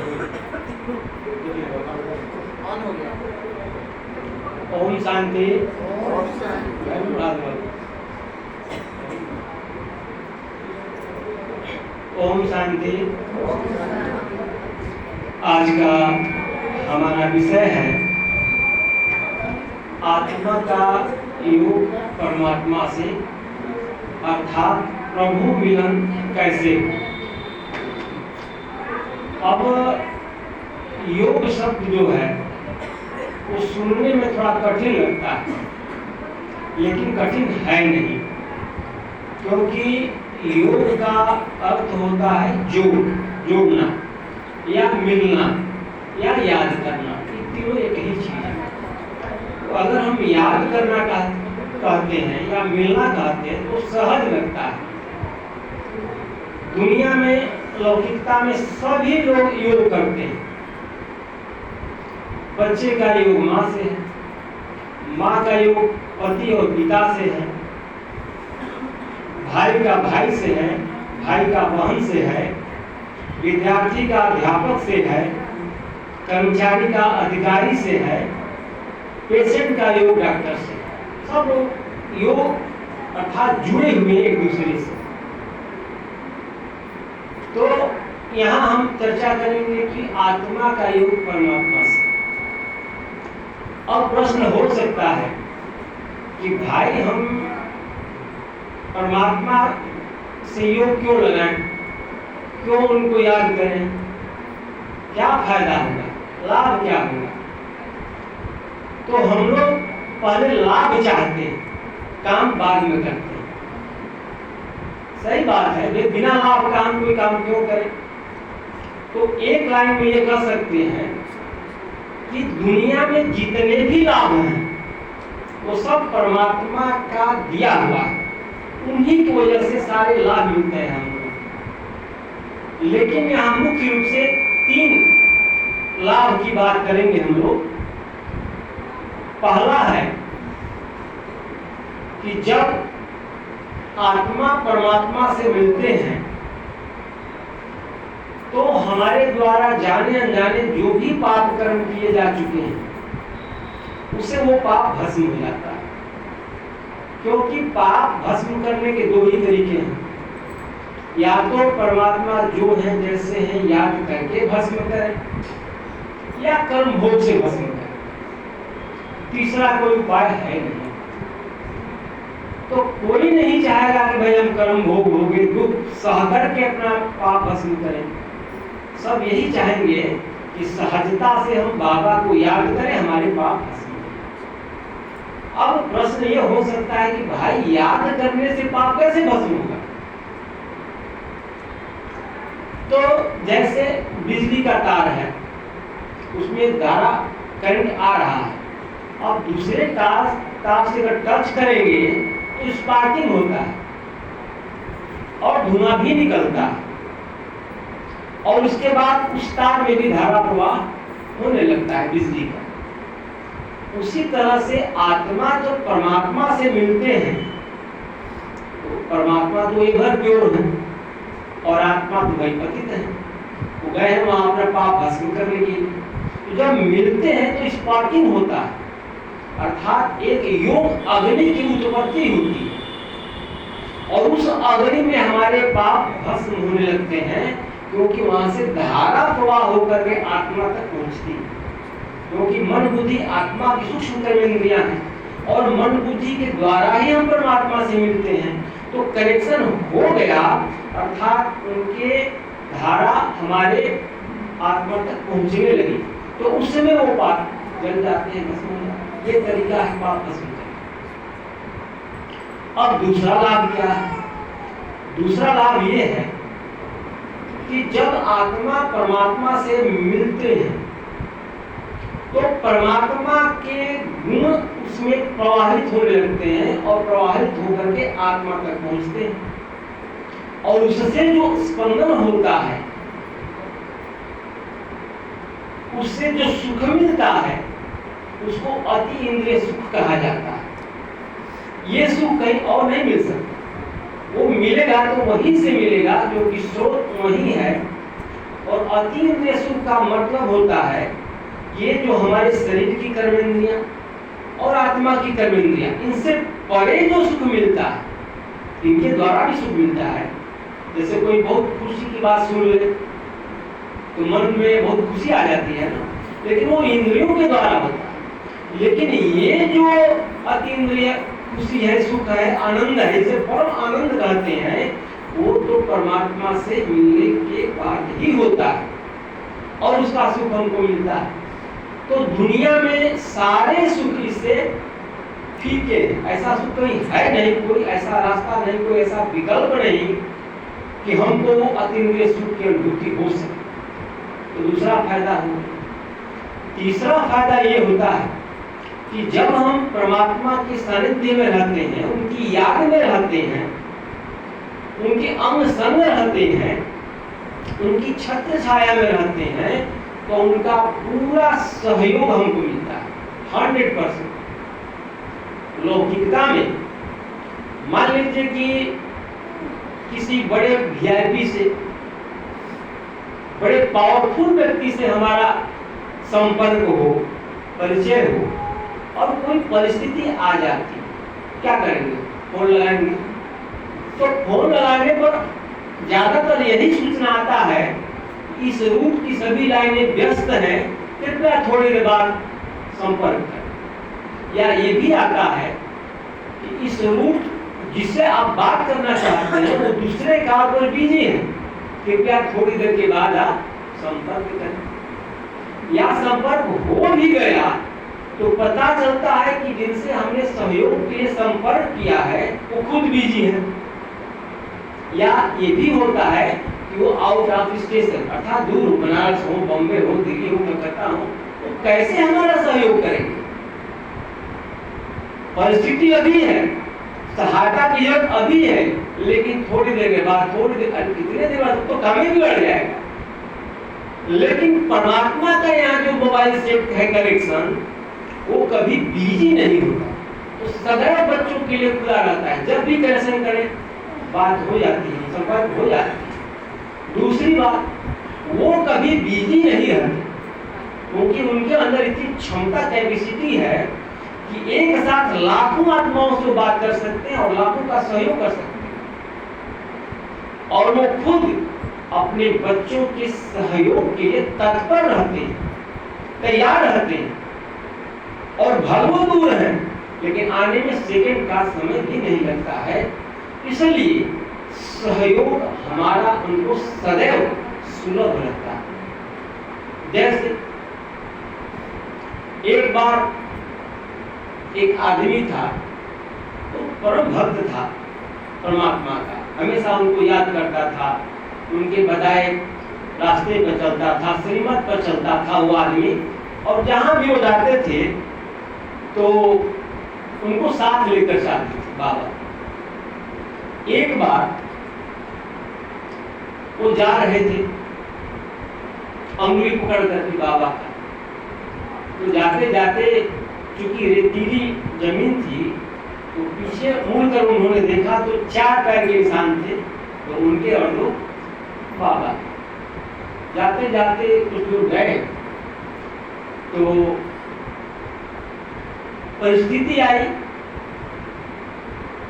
On हो गया। ओम शांति। ओम शांति। आज का हमारा विषय है आत्मा का योग परमात्मा से, अर्थात प्रभु मिलन कैसे। अब योग शब्द जो है वो सुनने में थोड़ा कठिन लगता है, लेकिन कठिन है नहीं, क्योंकि योग का अर्थ होता है जोड़ना या मिलना या याद करना। ये तीनों एक ही चीज है। तो अगर हम याद करना कहते हैं या मिलना कहते हैं तो सहज लगता है। दुनिया में लौकिकता में सभी लोग योग करते हैं। बच्चे का योग माँ से है, माँ का योग पति और पिता से है, भाई का भाई से है, भाई का बहन से है, विद्यार्थी का अध्यापक से है, कर्मचारी का अधिकारी से है, पेशेंट का योग डॉक्टर से है। सब लोग योग अर्थात जुड़े हुए एक दूसरे से। तो यहाँ हम चर्चा करेंगे कि आत्मा का योग परमात्मा से। अब प्रश्न हो सकता है कि भाई हम परमात्मा से योग क्यों लगाएं, क्यों उनको याद करें, क्या फायदा होगा, लाभ क्या होगा। तो हम लोग पहले लाभ चाहते हैं, काम बाद में करते हैं। सही बात है, वे बिना लाभ का हम कोई काम क्यों करें। तो एक लाइन में ये कह सकते हैं कि दुनिया में जितने भी लाभ हैं वो सब परमात्मा का दिया हुआ है, उन्हीं की वजह से सारे लाभ मिलते हैं हमको। लेकिन यहाँ मुख्य रूप से 3 लाभ की बात करेंगे हम लोग। पहला है कि जब आत्मा परमात्मा से मिलते हैं तो हमारे द्वारा जाने अनजाने जो भी पाप कर्म किए जा चुके हैं उसे वो पाप भस्म हो जाता है। क्योंकि पाप भस्म करने के 2 ही तरीके हैं, या तो परमात्मा जो है जैसे हैं याद करके भस्म करें, या कर्म भोग से भस्म करें। तीसरा कोई उपाय है नहीं। तो कोई नहीं चाहेगा कि भाई हम कर्म भोग भोगे, दुख सह करके अपना पाप भस्म करें। सब यही चाहेंगे कि सहजता से हम बाबा को याद करें, हमारे पाप भस्म करें। अब प्रश्न ये हो सकता है कि भाई याद करने से पाप कैसे भस्म होगा। तो जैसे बिजली का तार है, उसमें धारा करंट आ रहा है, अब दूसरे तार से अगर टच करेंगे तो स्पार्किंग होता है और धुआं भी निकलता है, और उसके बाद उस तार में भी धारा प्रवाह होने लगता है बिजली का। उसी तरह से आत्मा जब परमात्मा से मिलते हैं तो परमात्मा तो इधर प्योर है और आत्मा तो वही पतित है, वो गए हैं वहां अपना पाप भस्म करने के लिए। तो जब मिलते हैं तो स्पार्किंग होता है, अर्थात एक योग अग्नि की उत्पत्ति होती है, और उस अग्नि में हमारे पाप भस्म होने लगते हैं, क्योंकि वहां से धारा प्रवाह होकर के आत्मा तक पहुंचती है। क्योंकि मन बुद्धि आत्मा की सूक्ष्म कर्मेंद्रियां हैं और मन बुद्धि के द्वारा ही हम परमात्मा से मिलते हैं। तो कनेक्शन हो गया, अर्थात उनके धारा हमारे आत्मा तक पहुंचने लगी, तो उस समय वो पाप जल जाते हैं, भस्म हो जाते हैं। ये तरीका है पाप भस्म करने। अब दूसरा लाभ क्या है। दूसरा लाभ ये है कि जब आत्मा परमात्मा से मिलते हैं तो परमात्मा के गुण उसमें प्रवाहित होने लगते हैं और प्रवाहित होकर के आत्मा तक पहुंचते हैं, और उससे जो स्पंदन होता है, उससे जो सुख मिलता है, उसको अति इंद्रिय सुख कहा जाता है। ये सुख कहीं और नहीं मिल सकता। वो मिलेगा तो वहीं से मिलेगा, जो कि स्रोत वहीं है, और अतीन्द्रिय सुख का मतलब होता है ये जो हमारे शरीर की कर्मेंद्रियां और आत्मा की कर्मेंद्रियां, इनसे परे जो सुख मिलता है, इनके द्वारा भी सुख मिलता है। जैसे कोई बहुत खुशी की बात सुन ले तो मन में बहुत खुशी आ जाती है ना, लेकिन वो इंद्रियों के द्वारा होता है। लेकिन ये जो अतीन्द्रिय खुशी है, सुख है, आनंद है, इसे परम आनंद कहते हैं, वो तो परमात्मा से मिलने के बाद ही होता है और उसका सुख हमको मिलता है। तो दुनिया में सारे सुख इससे फीके, ऐसा सुख कहीं है नहीं, कोई ऐसा रास्ता नहीं, कोई ऐसा विकल्प नहीं कि हमको अतीन्द्रिय सुख की अनुभूति हो सके। तो दूसरा फायदा हुआ। तीसरा फायदा ये होता है कि जब हम परमात्मा के सानिध्य में रहते हैं, उनकी याद में रहते हैं, उनके अंग संग रहते हैं, उनकी छत्र छाया में रहते हैं, तो उनका पूरा सहयोग हमको मिलता है 100%। लौकिकता में मान लीजिए कि किसी बड़े वीआईपी से, बड़े पावरफुल व्यक्ति से हमारा संपर्क हो, परिचय हो और कोई परिस्थिति आ जाती, क्या करेंगे? फोन लगाएंगे। तो फोन लगाने पर ज्यादातर यही सूचना आता है, इस रूट की सभी लाइनें व्यस्त हैं, कृपया थोड़ी देर बाद संपर्क करें। या ये भी आता है कि इस रूट जिससे आप बात करना चाहते हैं वो दूसरे काम पर बिजी है, कृपया थोड़ी देर के बाद आप संपर्क करें। या संपर्क हो भी गया तो पता चलता है कि जिनसे हमने सहयोग के लिए संपर्क किया है वो खुद बिजी है। या ये भी होता है कि वो आउट ऑफ स्टेशन, अर्थात दूर, बनारस हो, बॉम्बे हो, दिल्ली हो, कलकत्ता हो, तो कैसे हमारा सहयोग करेंगे? परिस्थिति अभी है, सहायता की जरूरत अभी है, लेकिन थोड़ी देर के बाद, थोड़ी देर, कितने देर बाद तो काम ही बिगड़ जाएगा। लेकिन परमात्मा का यहाँ जो मोबाइल सेट है कनेक्शन, वो कभी बिजी नहीं होता, तो सदैव बच्चों के लिए खुला रहता है। जब भी कनेक्शन करें बात हो जाती है, संपर्क हो जाती है। दूसरी बात, वो कभी बिजी नहीं रहते, क्योंकि उनके अंदर इतनी क्षमता, कैपेसिटी है कि एक साथ लाखों आत्माओं से बात कर सकते हैं और लाखों का सहयोग कर सकते हैं। और वो खुद अपने बच्चों के सहयोग के लिए तत्पर रहते हैं, तैयार रहते हैं, और भले दूर हैं लेकिन आने में सेकंड का समय भी नहीं लगता है। इसलिए सहयोग हमारा उनको सदैव सुलभ रहता है। जैसे एक बार एक आदमी था, तो परम भक्त था परमात्मा का, हमेशा उनको याद करता था, उनके बताए रास्ते पर चलता था, श्रीमत पर चलता था वो आदमी, और जहां भी वो जाते थे तो उनको साथ लेकर जाते थे बाबा। एक बार वो जा रहे थे अंगुली पकड़ करके बाबा का, तो जाते जाते चूंकि रेतीली जमीन थी तो पीछे मुड़कर उन्होंने देखा तो 4 पैर के निशान थे, तो उनके और दो बाबा। जाते जाते कुछ दूर गए तो परिस्थिति आई,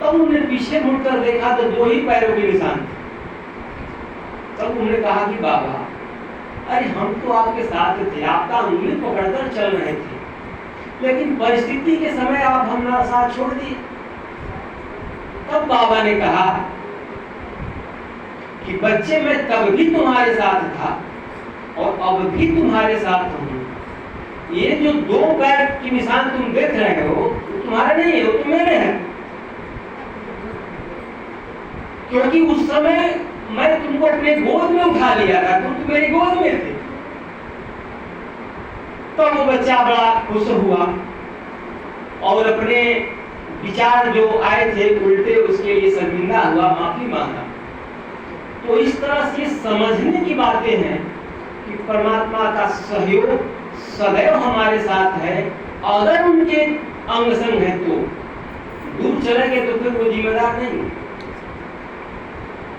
तब उन्होंने पीछे मुड़कर देखा तो 2 ही पैरों के निशान थे। तब उन्होंने कहा कि बाबा, अरे हम तो आपके साथ थे, आपका उंगली पकड़कर चल रहे थे, लेकिन परिस्थिति के समय आप हमारा साथ छोड़ दिए। तब बाबा ने कहा कि बच्चे, मैं तब भी तुम्हारे साथ था और अब भी तुम्हारे साथ हूं। ये जो 2 पैर के निशान तुम देख रहे हो वो तुम्हारे नहीं है, वो तो मेरे हैं, क्योंकि उस समय मैं तुमको अपने गोद में उठा लिया था, तुम तो मेरी गोद में थे। तो वो बच्चा बड़ा खुश हुआ और अपने विचार जो आए थे उल्टे, उसके लिए शर्मिंदा हुआ, माफी मांगा। तो इस तरह से समझने की बातें हैं कि परमात्मा का सहयोग सदैव हमारे साथ है। अगर उनके अंग संग है तो दूर चले गए तो फिर वो जिम्मेदार नहीं।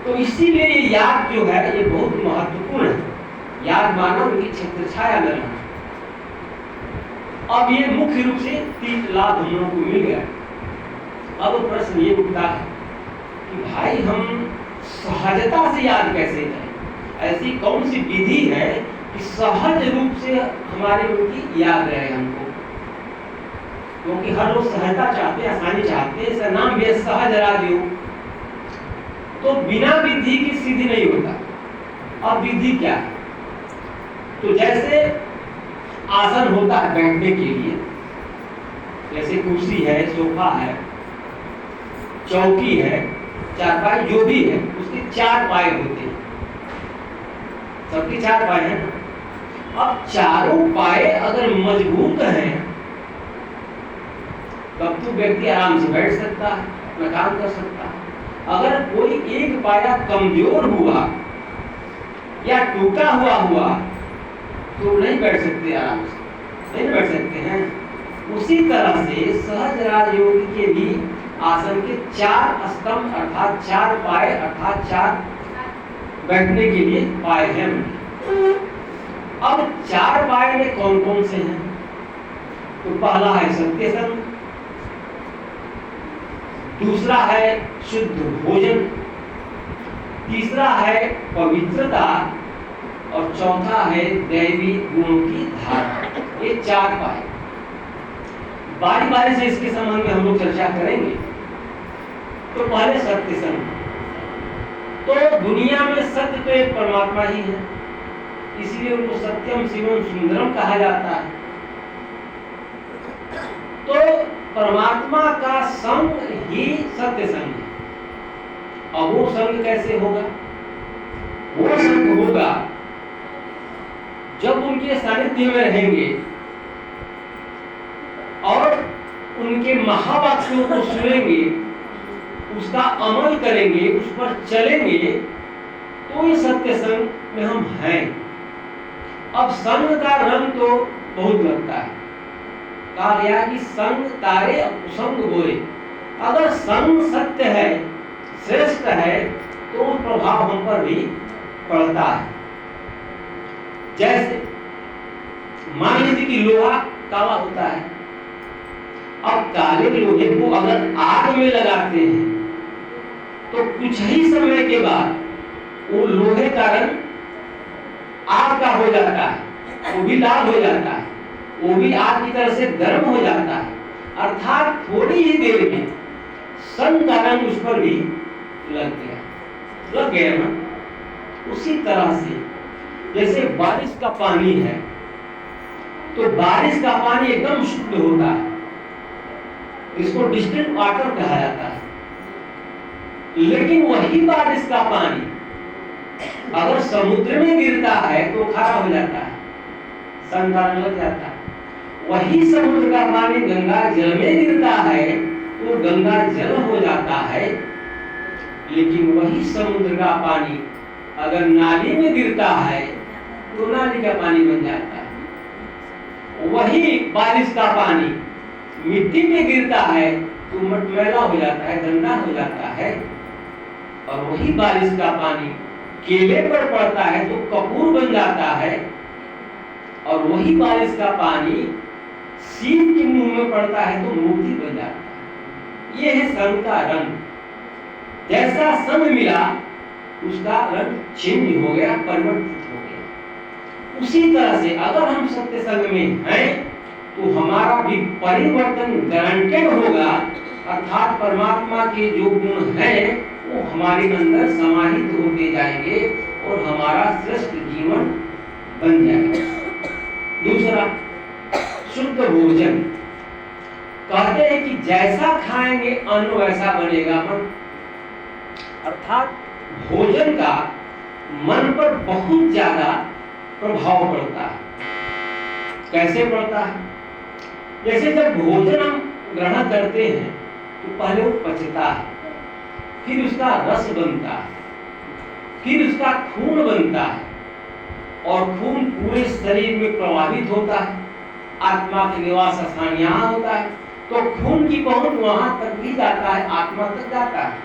तो इसीलिए ये याद जो है ये बहुत महत्वपूर्ण है। याद माना उनकी छत्र छाया में रहना। अब ये मुख्य रूप से 3 लाभ हम लोगों को मिल गया। अब प्रश्न ये उठता है कि भाई हम सहजता से याद कैसे करें? ऐसी कौन सी विधि है कि सहज रूप से हमारे उनकी याद रहे हमको? क्योंकि हर लोग सहजता चाहते हैं, आसानी चाहते हैं, इसका नाम भी है सहज राजयोग। तो बिना विधि की सिद्धि नहीं होता। अब विधि क्या है? तो जैसे आसन होता है बैठने के लिए, जैसे कुर्सी है, सोफा है, चौकी है, चारपाई, जो भी है उसके 4 पाए होते हैं। सबके 4 पाए हैं ना। अब चारों पाए अगर मजबूत हैं तब तो व्यक्ति आराम से बैठ सकता है, अपना काम कर सकता है। अगर कोई एक पाया कमजोर हुआ या टूटा हुआ तो नहीं बैठ सकते, आराम से नहीं बैठ सकते हैं। उसी तरह से सहज राजयोग के भी आसन के 4 स्तंभ अर्थात 4 पाए अर्थात 4 बैठने के लिए पाए हैं। अब 4 पाए में कौन कौन से हैं? तो पहला है सत्य संग, दूसरा है शुद्ध भोजन, तीसरा है पवित्रता और चौथा है दैवी गुणों की धारणा। ये 4 पाए। बारी बारी से इसके संबंध में हम लोग चर्चा करेंगे। तो पहले सत्य संग। तो दुनिया में सत्य तो एक परमात्मा ही है, इसलिए उनको सत्यम शिवम सुंदरम कहा जाता है। तो परमात्मा का संग ही सत्य संग है। अब वो संग कैसे होगा? वो संग होगा जब उनके सानिध्य में रहेंगे और उनके महावाक्यों को सुनेंगे, उसका अमल करेंगे, उस पर चलेंगे, तो ये सत्य संग में हम हैं। अब संग का रंग तो बहुत लगता है। कहा गया कि संग तारे और कुसंग गोरे। अगर संग सत्य है, श्रेष्ठ है, तो प्रभाव हम पर भी पड़ता है। जैसे मान लीजिए कि लोहा काला होता है। अब काले लोहे को अगर आग में लगाते हैं तो कुछ ही समय के बाद वो लोहे का रंग आग का हो जाता है, वो भी लाल हो जाता है, वो भी आग की तरह से गर्म हो जाता है। अर्थात थोड़ी ही देर में संग का रंग उस पर भी लग गया ना। उसी तरह से जैसे बारिश का पानी है, तो बारिश का पानी एकदम शुद्ध होता है, इसको डिस्टिल्ड वाटर कहा जाता है। लेकिन वही बारिश का पानी अगर समुद्र में गिरता है तो खारा हो जाता है, संग लग जाता है। वही समुद्र का पानी गंगा जल में गिरता है तो गंगा जल हो जाता है। लेकिन वही समुद्र का पानी अगर नाली में गिरता है तो नाली का पानी बन जाता है। वही बारिश का पानी मिट्टी में गिरता है तो मटमैला हो जाता है, गंदा हो जाता है। और वही बारिश का पानी केले पर पड़ता है तो कपूर बन जाता है। और वही बारिश का पानी सीप के मुंह में पड़ता है तो मोती बन जाता है। ये है संग का रंग। जैसा संग मिला उसका रंग चेंज हो गया, परिवर्तित हो गया। उसी तरह से अगर हम सत्य संग में हैं तो हमारा भी परिवर्तन गारंटेड होगा। अर्थात परमात्मा के जो गुण हैं वो हमारे अंदर समाहित होते जाएंगे और हमारा श्रेष्ठ जीवन बन जाएगा। दूसरा, शुद्ध भोजन। कहते हैं कि जैसा खाएंगे अन्न वैसा बनेगा मन। अर्थात भोजन का मन पर बहुत ज्यादा प्रभाव पड़ता है। कैसे पड़ता है? जैसे जब भोजन हम ग्रहण करते हैं तो पहले वो पचता है, फिर उसका रस बनता है, फिर उसका खून बनता है और खून पूरे शरीर में प्रवाहित होता है। आत्मा के निवास स्थान यहाँ होता है तो खून की पहुंच वहां तक भी जाता है, आत्मा तक जाता है।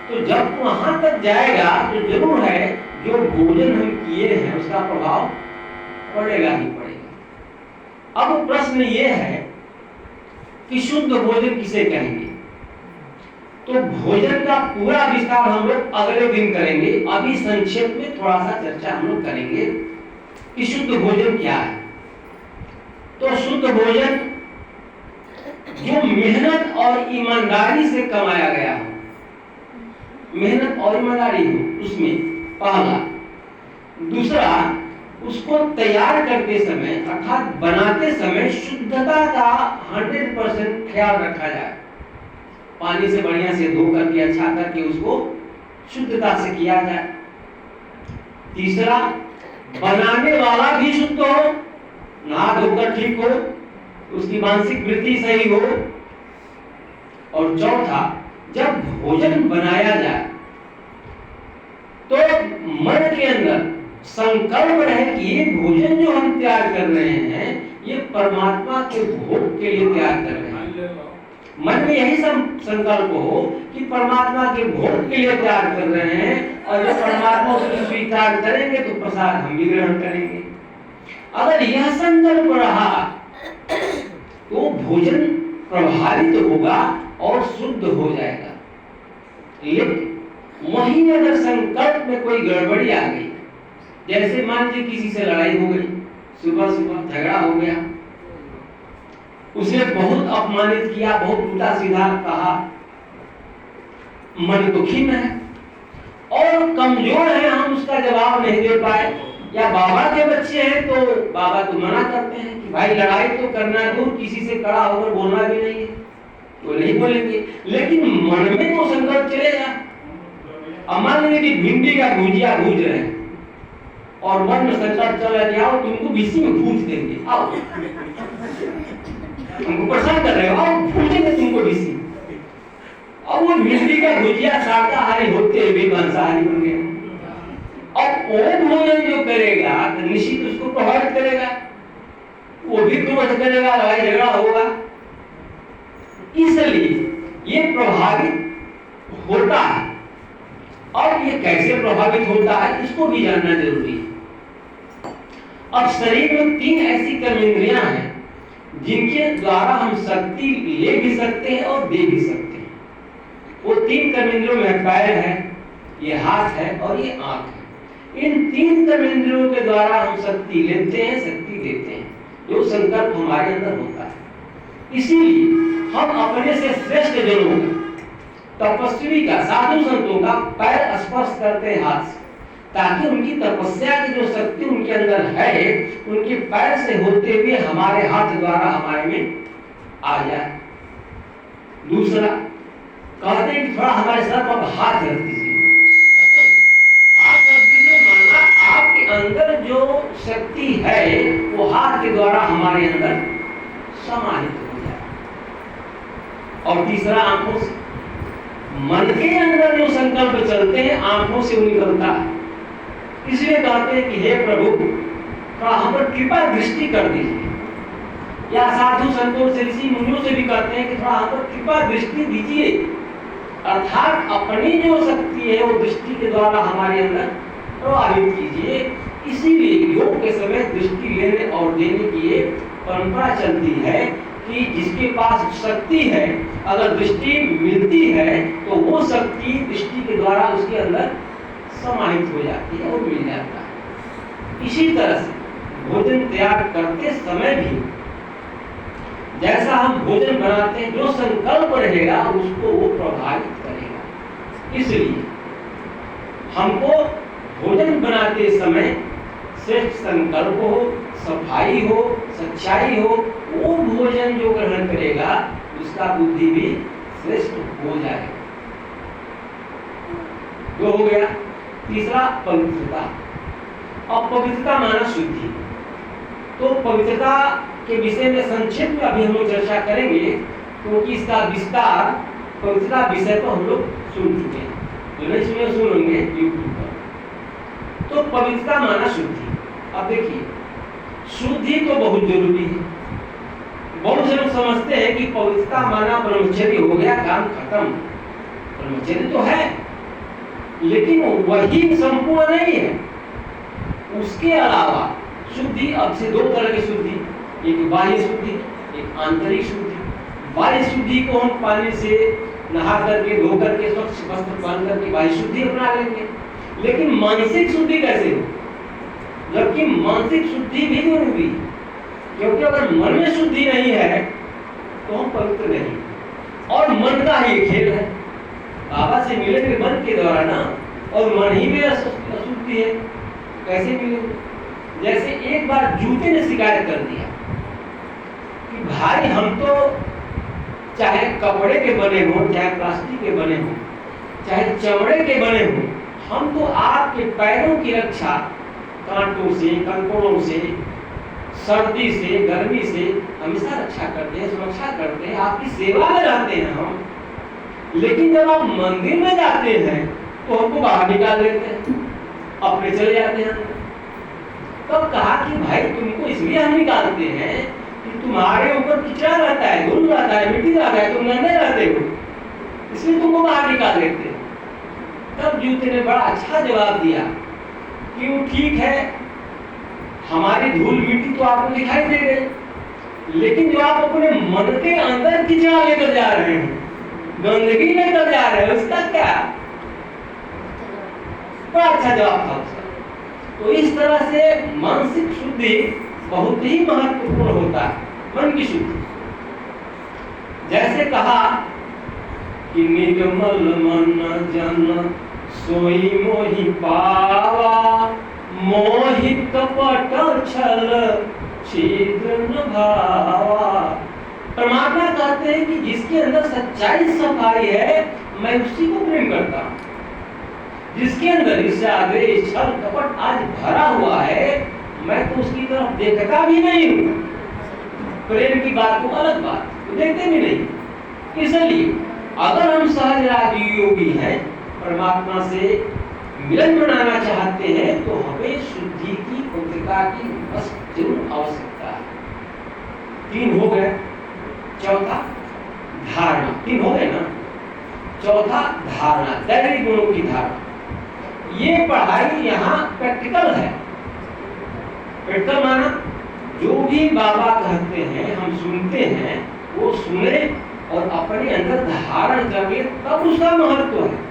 तो जब वहां तक जाएगा तो जरूर है जो भोजन हम किए हैं उसका प्रभाव पड़ेगा ही पड़ेगा। अब प्रश्न ये है कि शुद्ध भोजन किसे कहेंगे? तो भोजन का पूरा विस्तार हम लोग अगले दिन करेंगे। अभी संक्षेप में थोड़ा सा चर्चा हम लोग करेंगे कि शुद्ध भोजन क्या है। तो शुद्ध भोजन जो मेहनत और ईमानदारी से कमाया गया हो, मेहनत और ईमानदारी हो उसमें, पहला। दूसरा, उसको तैयार करते समय अर्थात बनाते समय शुद्धता का 100% ख्याल रखा जाए। पानी से बढ़िया से धो करके अच्छा करके उसको शुद्धता से किया जाए। तीसरा, बनाने वाला भी शुद्ध हो, नहा धोकर ठीक हो, उसकी मानसिक वृत्ति सही हो। और चौथा, जब भोजन बनाया जाए तो मन के अंदर संकल्प रहे कि ये भोजन जो हम तैयार कर रहे हैं ये परमात्मा के भोग के लिए तैयार कर रहे हैं। मन में यही संकल्प हो कि परमात्मा के भोग के लिए तैयार कर रहे हैं, और जब परमात्मा उसको स्वीकार करेंगे तो प्रसाद हम भी ग्रहण करेंगे। अगर यह संकल्प रहा तो भोजन प्रभावित होगा और शुद्ध हो जाएगा। लेकिन वहीं अगर संकल्प में कोई गड़बड़ी आ गई, जैसे मान लीजिए किसी से लड़ाई हो गई, सुबह सुबह झगड़ा हो गया, उसे बहुत अपमानित किया, बहुत उल्टा सीधा कहा, मन तो खिन्न है और कमजोर है, हम उसका जवाब नहीं दे पाए। या बाबा के बच्चे हैं तो बाबा तो मना करते हैं कि भाई लड़ाई तो करना दूर, किसी से खड़ा होकर बोलना भी नहीं है, तो नहीं बोलेंगे। लेकिन मन में तो संकल्प चलेगा। अब मान लीजिए कि भिंडी का भुजिया भूज रहे हैं और मन में संकल्प चला कि आओ तुमको बीसी में भूज देंगे, आओ तुमको परेशान कर रहे हो, आओ भूजेंगे तुमको बीसी। अब वो भिंडी का भुजिया शाकाहारी होते हुए मांसाहारी बन गया। अब वो भोजन जो करेगा तो निश्चित उसको प्रभावित करेगा, वो भी क्रोध करेगा, लड़ाई झगड़ा होगा। इसलिए ये प्रभावित होता है। और ये कैसे प्रभावित होता है इसको भी जानना जरूरी है। अब शरीर में 3 ऐसी कर्मेंद्रियां हैं जिनके द्वारा हम शक्ति ले भी सकते हैं और दे भी सकते हैं। वो 3 कर्मेंद्रियों में पैर है, ये हाथ है और ये आंख है। इन 3 कर्मेंद्रियों के द्वारा हम शक्ति लेते हैं, शक्ति देते हैं, जो संकल्प हमारे अंदर होता है। इसीलिए हम अपने से श्रेष्ठ जनों का, तपस्वी का, साधु संतों का पैर स्पर्श करते हैं हाथ से, ताकि उनकी तपस्या की जो शक्ति उनके अंदर है उनके पैर से होते हुए हमारे हाथ द्वारा हमारे में आ जाए। दूसरा, कहते हैं कि थोड़ा हमारे सर पर हाथ रख दीजिए। हाथ रख दीजिए माना आपके अंदर जो शक्ति है वो हाथ के द्वारा हमारे अंदर समाहित हो जाए। और तीसरा, आंखों से, मन के अंदर जो संकल्प चलते हैं आंखों से वो निकलता है। इसलिए कहते हैं कि हे प्रभु थोड़ा हम पर कृपा दृष्टि कर दीजिए। या साधु संतों से, ऋषि मुनियों से भी कहते हैं कि थोड़ा हम पर कृपा दृष्टि दीजिए, अर्थात अपनी जो शक्ति है वो दृष्टि के द्वारा हमारे अंदर प्रभावित कीजिए। इसीलिए योग के समय दृष्टि लेने और देने की ये परंपरा चलती है कि जिसके पास शक्ति है अगर दृष्टि मिलती है तो वो शक्ति दृष्टि के द्वारा उसके अंदर समाहित हो जाती है और मिल जाता है। इसी तरह से भोजन तैयार करते समय भी जैसा हम भोजन बनाते हैं जो संकल्प रहेगा उसको वो प्रभावित करेगा। इसलिए हमको भोजन बनाते समय सिर्फ संकल्प हो, सफाई हो, सच्चाई हो, वो भोजन जो ग्रहण करेगा उसका बुद्धि भी श्रेष्ठ हो जाएगा। 2 हो गया। तीसरा, पवित्रता। अब पवित्रता माना शुद्धि। तो पवित्रता के विषय में संक्षेप में अभी हम लोग चर्चा करेंगे, क्योंकि इसका विस्तार पवित्रता विषय को हम लोग सुन चुके हैं, जो नहीं सुने सुन लेंगे यूट्यूब पर। तो पवित्रता माना शुद्धि। अब देखिए, शुद्धि तो बहुत जरूरी है। बहुत से लोग समझते हैं कि पवित्रता माना ब्रह्मचर्य हो गया, काम खत्म। ब्रह्मचर्य तो है लेकिन वही संपूर्ण नहीं है, उसके अलावा शुद्धि अब से दो तरह की शुद्धि, एक बाह्य शुद्धि, एक आंतरिक शुद्धि। बाह्य शुद्धि को हम पानी से नहा करके धो करके स्वच्छ वस्त्र पहन करके बाह्य शुद्धि अपना लेंगे, लेकिन मानसिक शुद्धि कैसे हो? जबकि मानसिक शुद्धि भी जरूरी है, क्योंकि अगर मन में शुद्धि नहीं है तो हम पवित्र नहीं। और मन का ही खेल है, बाबा से मिलेंगे मन के द्वारा ना, और मन ही में अशुद्धि है, कैसे मिलेंगे? जैसे एक बार जूते ने शिकायत कर दिया कि भाई हम तो चाहे कपड़े के बने हों, चाहे प्लास्टिक के बने हों, चाहे चमड़े के बने हों, हम तो आपके पैरों की रक्षा कांटों से, कंकड़ों से, सर्दी से, गर्मी से हमेशा रक्षा करते हैं, सुरक्षा करते हैं, आपकी सेवा में रहते हैं हम। लेकिन जब आप मंदिर में जाते हैं तो हमको बाहर निकाल देते हैं, अपने चले जाते हैं। तब कहा कि भाई तुमको इसलिए हम निकालते हैं कि तुम्हारे ऊपर किचरा रहता है, धूल रहता है, मिट्टी रहता है, तुम गंदे रहते हो, इसलिए तुमको बाहर निकाल देते हैं। तब जूते ने बड़ा अच्छा जवाब दिया कि वो ठीक है, हमारी धूल मिट्टी तो आपको दिखाई दे गई, लेकिन जो आप अपने मन के अंदर किचरा लेकर जा रहे हैं, गंदगी लेकर जा रहे हैं, उसका क्या? बड़ा अच्छा जवाब था उसका। तो इस तरह से मानसिक शुद्धि बहुत ही महत्वपूर्ण होता है, मन की शुद्धि। जैसे कहा कि निर्मल मन जन सोई मोहि पावा, मोहि कपट छल छिद्र न भावा। परमात्मा कहते हैं कि जिसके अंदर सच्चाई सफाई है, मैं उसी को प्रेम करता हूं। जिसके अंदर ईर्ष्या, द्वेष, छल, कपट आज भरा हुआ है, मैं तो उसकी तरफ देखता भी नहीं हूं। प्रेम की बात तो अलग बात, तो देखते भी नहीं। इसलिए अगर हम सहज राजयोगी हैं, परमात्मा से मिलन बनाना चाहते हैं, तो हमें शुद्धि की, पवित्रता की बस जरूर आवश्यकता है। 3 हो गए, चौथा धारणा। 3 हो गए ना, चौथा धारणा, दैविक गुणों की धारणा। ये पढ़ाई यहाँ प्रैक्टिकल है। प्रैक्टिकल माना जो भी बाबा कहते हैं हम सुनते हैं, वो सुने और अपने अंदर धारण करके तब उसका महत्व है।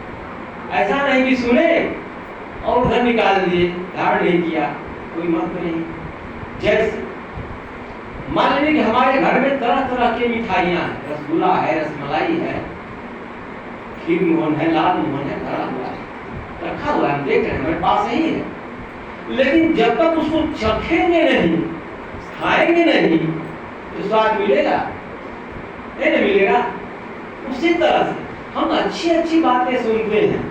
ऐसा नहीं कि सुने और उधर निकाल दिए, धारण नहीं किया, कोई महत्व नहीं। जैसे मान लीजिए कि हमारे घर में तरह तरह की मिठाइयाँ हैं, रसगुल्ला है, रसमलाई है, खीर मोहन है, लाल मोहन है, धरा हुआ है, रखा हुआ है, हम देख रहे हैं, हमारे पास ही है। लेकिन जब तक उसको चखेंगे नहीं, खाएंगे नहीं, तो स्वाद मिलेगा नहीं मिलेगा। उसी तरह से हम अच्छी अच्छी बातें सुनते हैं,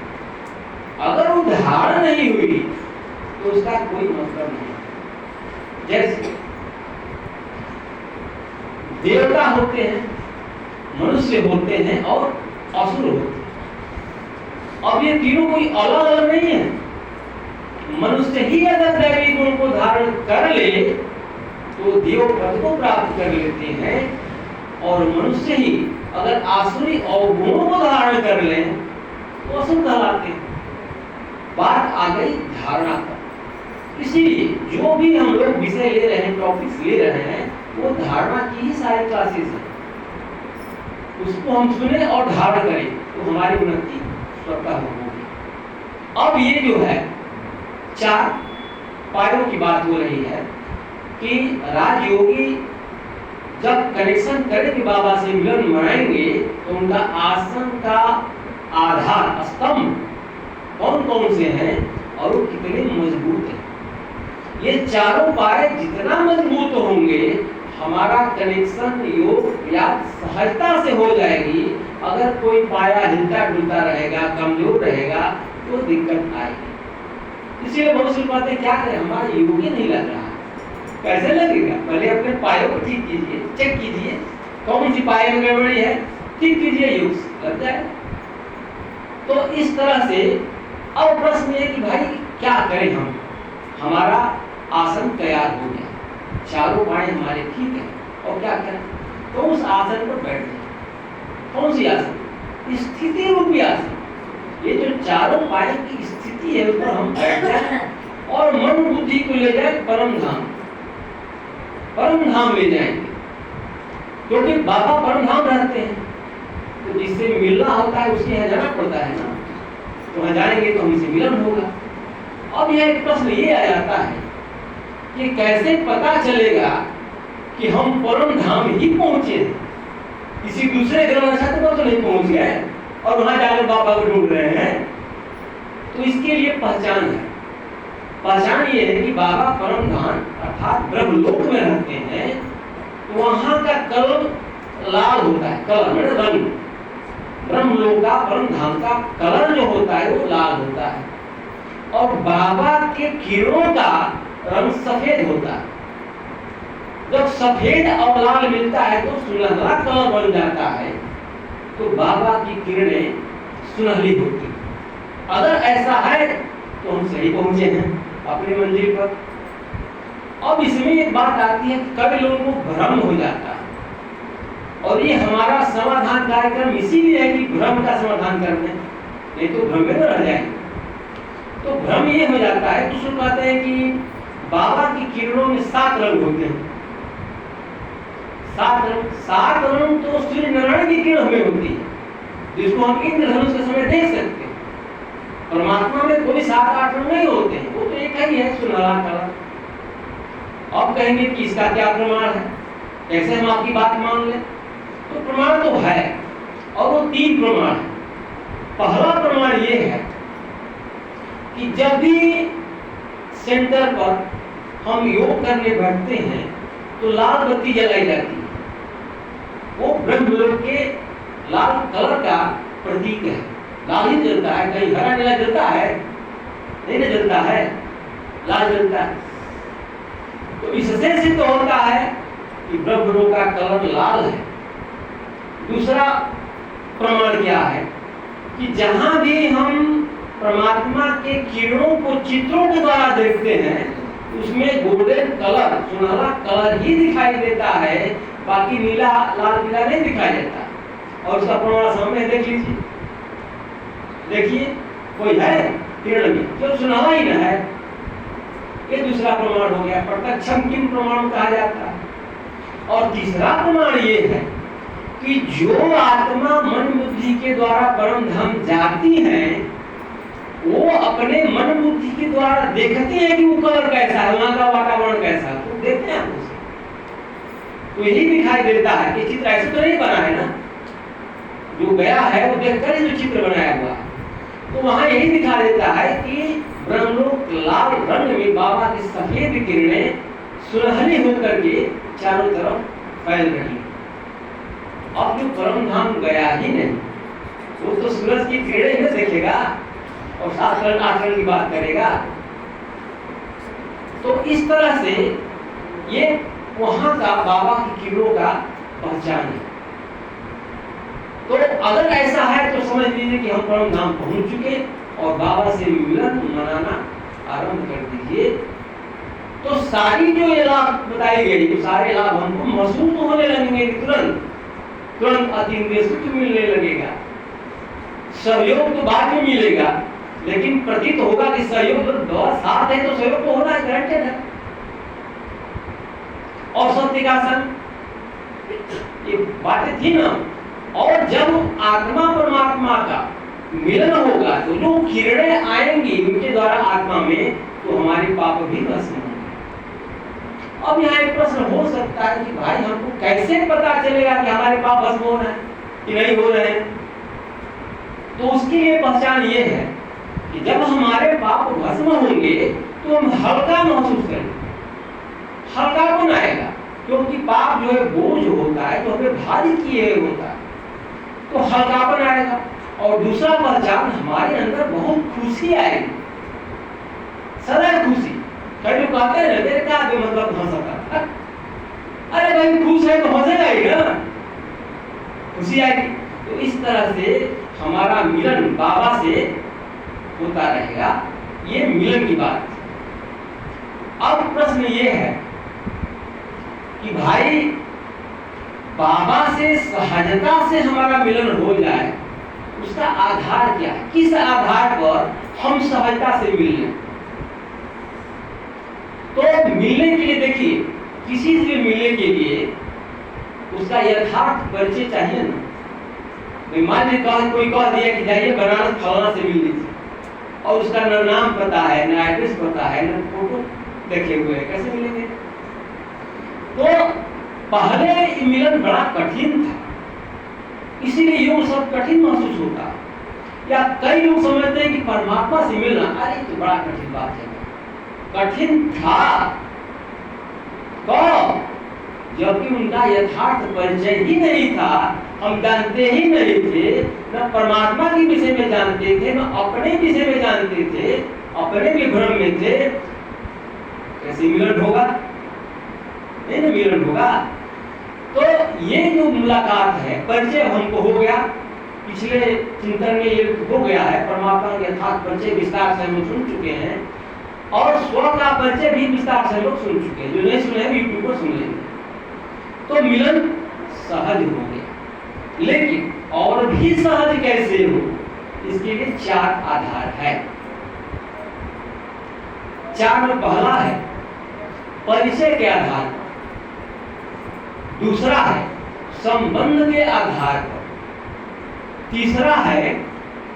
अगर वो धारण नहीं हुई तो उसका कोई मतलब नहीं। जैसे देवता होते हैं, मनुष्य होते हैं और असुर होते हैं। अब ये तीनों कोई अलग अलग नहीं है। मनुष्य ही अगर दैवी गुण को धारण कर ले तो देव पद को प्राप्त कर लेते हैं, और मनुष्य ही अगर आसुरी अवगुणों को धारण कर ले तो असुर कहलाते हैं। बात आ गई धारणा पर। इसीलिए जो भी हम लोग विषय ले रहे हैं, टॉपिक्स ले रहे हैं, वो धारणा की ही सारी क्लासेस है। उसको हम सुने और धारण करें तो हमारी उन्नति स्वतः होगी। अब ये जो है 4 पायों की बात हो रही है कि राजयोगी जब कनेक्शन करेंगे, बाबा से मिलन मनाएंगे, तो उनका आसन का आधार स्तंभ कौन कौन से हैं और वो कितने मजबूत हैं। ये चारों पाए जितना मजबूत होंगे, हमारा कनेक्शन योग या सहजता से हो जाएगी। अगर कोई पाया हिलता डुलता रहेगा, कमजोर रहेगा, तो दिक्कत आएगी। इसीलिए बहुत सी बातें क्या करें, हमारा योग ही नहीं लग रहा। कैसे लगेगा? पहले अपने पायों को ठीक कीजिए, चेक कीजिए कौन सी पाए में गड़बड़ी है, ठीक कीजिए, योग लग जाए। तो इस तरह से अब प्रश्न ये कि भाई क्या करें हम। हमारा आसन तैयार हो गया, चारों पाए हमारे ठीक है, और क्या करें? तो उस आसन पर बैठ जाए। कौन सी आसन? स्थिति रूपी आसन। ये जो चारों पाए की स्थिति है उस पर हम बैठ जाए और मन बुद्धि को ले जाए परम धाम ले जाएंगे, क्योंकि बाबा परम धाम रहते हैं। तो जिससे मिलना होता है उसके यहाँ जाना पड़ता है ना, तो वहाँ जाएंगे तो हमसे मिलन होगा। अब यह एक प्रश्न ये आ जाता है कि कैसे पता चलेगा कि हम परम धाम ही पहुंचे, किसी दूसरे ग्रह नक्षत्र पर तो नहीं पहुंच गए और वहां जाकर बाबा को ढूंढ रहे हैं। तो इसके लिए पहचान है। पहचान ये है कि बाबा परम धाम अर्थात ब्रह्मलोक में रहते हैं, तो वहां का कलर लाल होता है, कलर मतलब रंग। ब्रह्मलोक का परम धाम का कलर जो होता है वो लाल होता है, और बाबा के किरणों का रंग सफेद होता है। जब सफेद और लाल मिलता है तो सुनहरा कलर बन जाता है, तो बाबा की किरणें सुनहरी होती। अगर ऐसा है तो हम सही पहुंचे हैं अपनी मंजिल पर। अब इसमें एक बात आती है, कई लोगों को भ्रम हो जाता है, और ये हमारा समाधान कार्यक्रम इसीलिए है कि भ्रम का समाधान करना है, नहीं तो भ्रम में रह जाएंगे। तो भ्रम ये हो जाता है, कुछ लोग कहते हैं कि बाबा की किरणों में 7 रंग होते हैं। 7 रंग तो सूर्य नारायण की किरण में होती है, जिसको हम इंद्रधनुष के समय देख सकते हैं। परमात्मा में कोई 7-8 रंग नहीं होते हैं, वो तो एक ही है, सुनहरा कलर। अब कहेंगे कि इसका क्या प्रमाण है, कैसे हम आपकी बात मान लें? तो प्रमाण तो है, और वो 3 प्रमाण है। पहला प्रमाण ये है कि जब भी सेंटर पर हम योग करने बैठते हैं तो लाल बत्ती जलाई जाती है। वो ब्रह्मलोक के लाल कलर का प्रतीक है। लाल ही जलता है, कहीं हरा नीला जलता है नहीं, ना जलता है, लाल जलता है। तो इससे सिद्ध होता है कि ब्रह्मलोक का कलर लाल है। दूसरा प्रमाण क्या है कि जहां भी हम परमात्मा के किरणों को चित्रों के द्वारा देखते हैं, उसमें गोल्डन कलर, सुनहरा कलर ही दिखाई देता है, बाकी नीला लाल पीला नहीं दिखाई देता। और उसका प्रमाण सामने देख लीजिए, देखिए कोई है किरण में जो सुनहरा ही न है, ये दूसरा प्रमाण हो गया, प्रत्यक्षम किम प्रमाण कहा जाता है। और तीसरा प्रमाण ये है कि जो आत्मा मन बुद्धि के द्वारा परम धाम जाती है, वो अपने मन बुद्धि के द्वारा देखती है कि वो कलर कैसा है, वहां का वातावरण कैसा है, तो देखते हैं उसे। तो यही दिखाई देता है कि चित्र ऐसे तो नहीं बना है ना, जो गया है वो देखकर ही जो चित्र बनाया हुआ है। तो वहां यही दिखा देता है कि ब्रह्मलोक लाल रंग में बाबा की सफेद किरणें सुनहरी होकर के चारों तरफ फैल रही। अब जो परम धाम गया ही नहीं, वो तो सूरज की किरणें ही देखेगा और 7 रंग 8 रंग की बात करेगा। तो इस तरह से ये वहां का बाबा की किरणों का पहचान है। तो अगर ऐसा है तो समझ लीजिए कि हम परम धाम पहुंच चुके और बाबा से मिलन मनाना आरंभ कर दीजिए। तो सारी जो ये लाभ बताई गई, तो सारे लाभ हमको महसूस तो होने लगेंगे, तुरंत अतीन्द्रिय सुख मिलने लगेगा। सहयोग तो बाद में मिलेगा, लेकिन प्रतीत होगा कि सहयोग तो साथ है, तो सहयोग तो होना गारंटेड है। और सत्य का संग, ये बातें थी ना। और जब आत्मा परमात्मा का मिलन होगा तो जो किरणें आएंगी उनके द्वारा आत्मा में, तो हमारे पाप भी भस्म होंगे। अब यहाँ एक प्रश्न हो सकता है कि भाई हमको कैसे पता चलेगा कि हमारे पाप भस्म हो रहे हैं कि नहीं हो रहे हैं? तो उसके लिए पहचान ये है कि जब हमारे पाप भस्म होंगे तो हम हल्का महसूस करेंगे, हल्कापन आएगा, क्योंकि पाप जो है बोझ होता है, तो हमें भारी किए होता है, तो हल्कापन आएगा। और दूसरा पहचान, हमारे अंदर बहुत खुशी आएगी, सदा खुशी। कई लोग कहते हैं मेरे क्या मतलब हंसता, अरे भाई खुश है तो हंसेगा ही ना, खुशी आएगी। तो इस तरह से हमारा मिलन बाबा से होता रहेगा, ये मिलन की बात। अब प्रश्न ये है कि भाई बाबा से सहजता से हमारा मिलन हो जाए, उसका आधार क्या है, किस आधार पर हम सहजता से मिल लें। तो मिलने के लिए देखिए, किसी से भी मिलने के लिए उसका यथार्थ परिचय चाहिए ना। मान लीजिए कोई कह दिया कि जाइए बनारस फलाना से मिल लीजिए, और उसका न नाम पता है, न एड्रेस पता है, न फोटो देखे हुए है, कैसे मिलेंगे। तो पहले मिलन बड़ा कठिन था, इसीलिए योग सब कठिन महसूस होता। या कई लोग समझते हैं कि परमात्मा से मिलना अरे तो बड़ा कठिन बात है। कठिन था कब, जबकि उनका यथार्थ परिचय ही नहीं था, हम जानते ही नहीं थे, न परमात्मा के विषय में जानते थे, न अपने विषय में जानते थे, अपने भी भ्रम में थे। कैसे मिलन होगा, नहीं ना मिलन होगा। तो ये जो मुलाकात है, परिचय हमको हो गया, पिछले चिंतन में ये हो गया है, परमात्मा के यथार्थ परिचय विस्तार से हम सुन चुके हैं, और स्व का परिचय भी विस्तार से लोग सुन चुके हैं। जो नहीं सुने हैं यूट्यूब पर सुन लेंगे। तो मिलन सहज हो गया, लेकिन और भी सहज कैसे हो, इसके लिए 4 आधार है। 4 में पहला है परिचय के आधार पर, दूसरा है संबंध के आधार पर, तीसरा है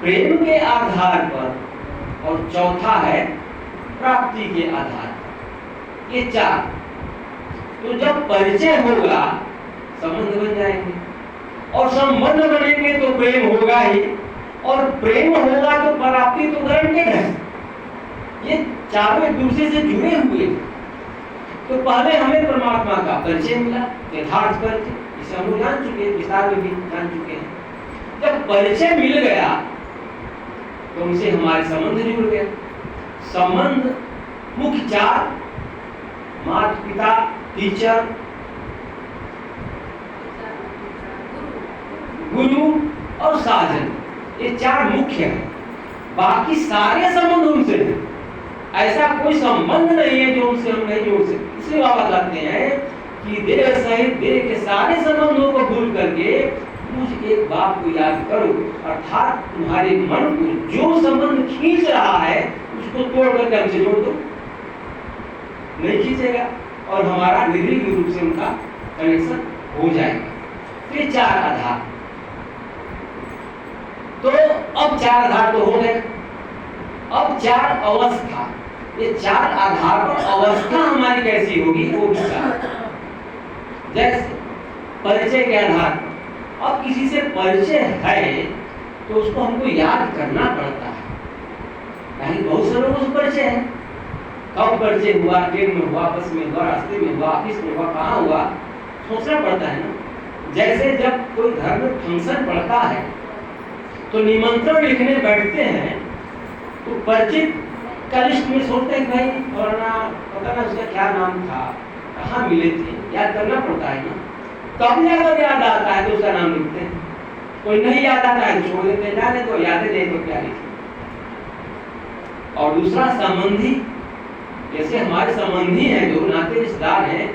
प्रेम के आधार पर, और चौथा है प्राप्ति के आधार पर। ये 4। तो जब परिचय होगा संबंध बन जाएंगे, और संबंध बनेंगे तो प्रेम होगा ही, और प्रेम होगा तो प्राप्ति तो गारंटेड है। ये चारों एक दूसरे से जुड़े हुए। तो पहले हमें परमात्मा का परिचय मिला, यथार्थ परिचय, इसे हम लोग जान चुके हैं, विस्तार में भी जान चुके हैं। जब परिचय मिल गया तो उनसे हमारे संबंध जुड़ गए। संबंध मुख्य 4, माता पिता, टीचर, गुरु और साजन, ये 4 मुख्य हैं। बाकी सारे संबंध उनसे हैं। ऐसा कोई संबंध नहीं है जो उनसे हम नहीं जोड़ सकते। इसलिए बाबा कहते हैं कि देह सहित देह के सारे संबंधों को भूल करके मुझ एक बात को याद करो, अर्थात तुम्हारे मन को जो संबंध खींच रहा है उसको तोड़ करके हमसे जोड़ दो। नहीं खींचेगा और हमारा निर्विघ्न रूप से उनका कनेक्शन हो जाएगा। ये 4 आधार। तो अब 4 आधार तो हो गए, अब 4 अवस्था। ये 4 आधार पर अवस्था हमारी कैसी होगी वो विचार। जैसे परिचय के आधार पर, अब किसी से परिचय है तो उसको हमको याद करना पड़ता है। नहीं, बहुत से लोगों से परिचय है, कब परिचय हुआ, ट्रेन में हुआ, बस में हुआ, रास्ते में हुआ, ऑफिस में हुआ, कहाँ हुआ, सोचना पड़ता है ना। जैसे जब कोई घर में फंक्शन पड़ता है तो निमंत्रण लिखने बैठते हैं तो परिचित का लिस्ट में सोचते हैं भाई फलाना, पता ना उसका क्या नाम था, कहाँ मिले थे, याद करना पड़ता है ना। तब जाकर याद आता है तो उसका नाम लिखते हैं। कोई नहीं याद आता है छोड़ देते हैं, जाने तो यादें नहीं तो क्या लिखे। और दूसरा संबंधी, जैसे हमारे संबंधी हैं जो नाते रिश्तेदार हैं,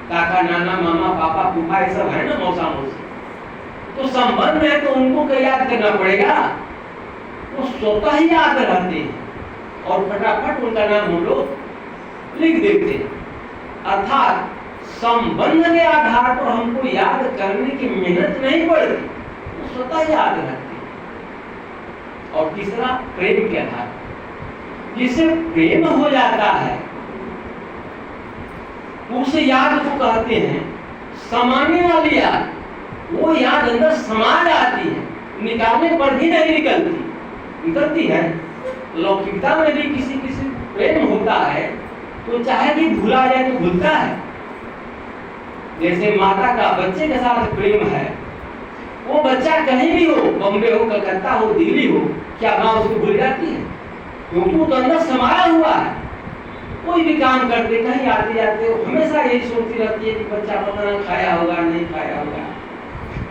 काका, नाना, मामा, पापा, फूफा, ये सब है ना, मौसा मौसी, तो संबंध है तो उनको क्या याद करना पड़ेगा, वो स्वतः ही याद रहते हैं और फटाफट उनका नाम हम लोग लिख देते हैं। अर्थात संबंध के आधार पर हमको याद करने की मेहनत नहीं पड़ती, वो स्वतः याद रहते हैं। और तीसरा प्रेम के आधार, जिससे प्रेम हो जाता है उस याद को कहते हैं समाने वाली याद। वो याद अंदर समा जाती है, निकालने पर भी नहीं निकलती है। लौकिकता में भी किसी किसी प्रेम होता है तो चाहे कि भूला जाए तो भूलता है। जैसे माता का बच्चे के साथ प्रेम है, वो बच्चा कहीं भी हो, बॉम्बे हो, कलकत्ता हो, दिल्ली हो, क्या माँ उसको भूल जाती है? क्योंकि वो तो अंदर समाया हुआ है। कोई भी काम करते, कहीं आते जाते हो, हमेशा यही सोचती रहती है कि बच्चा पता ना खाया होगा, नहीं खाया होगा,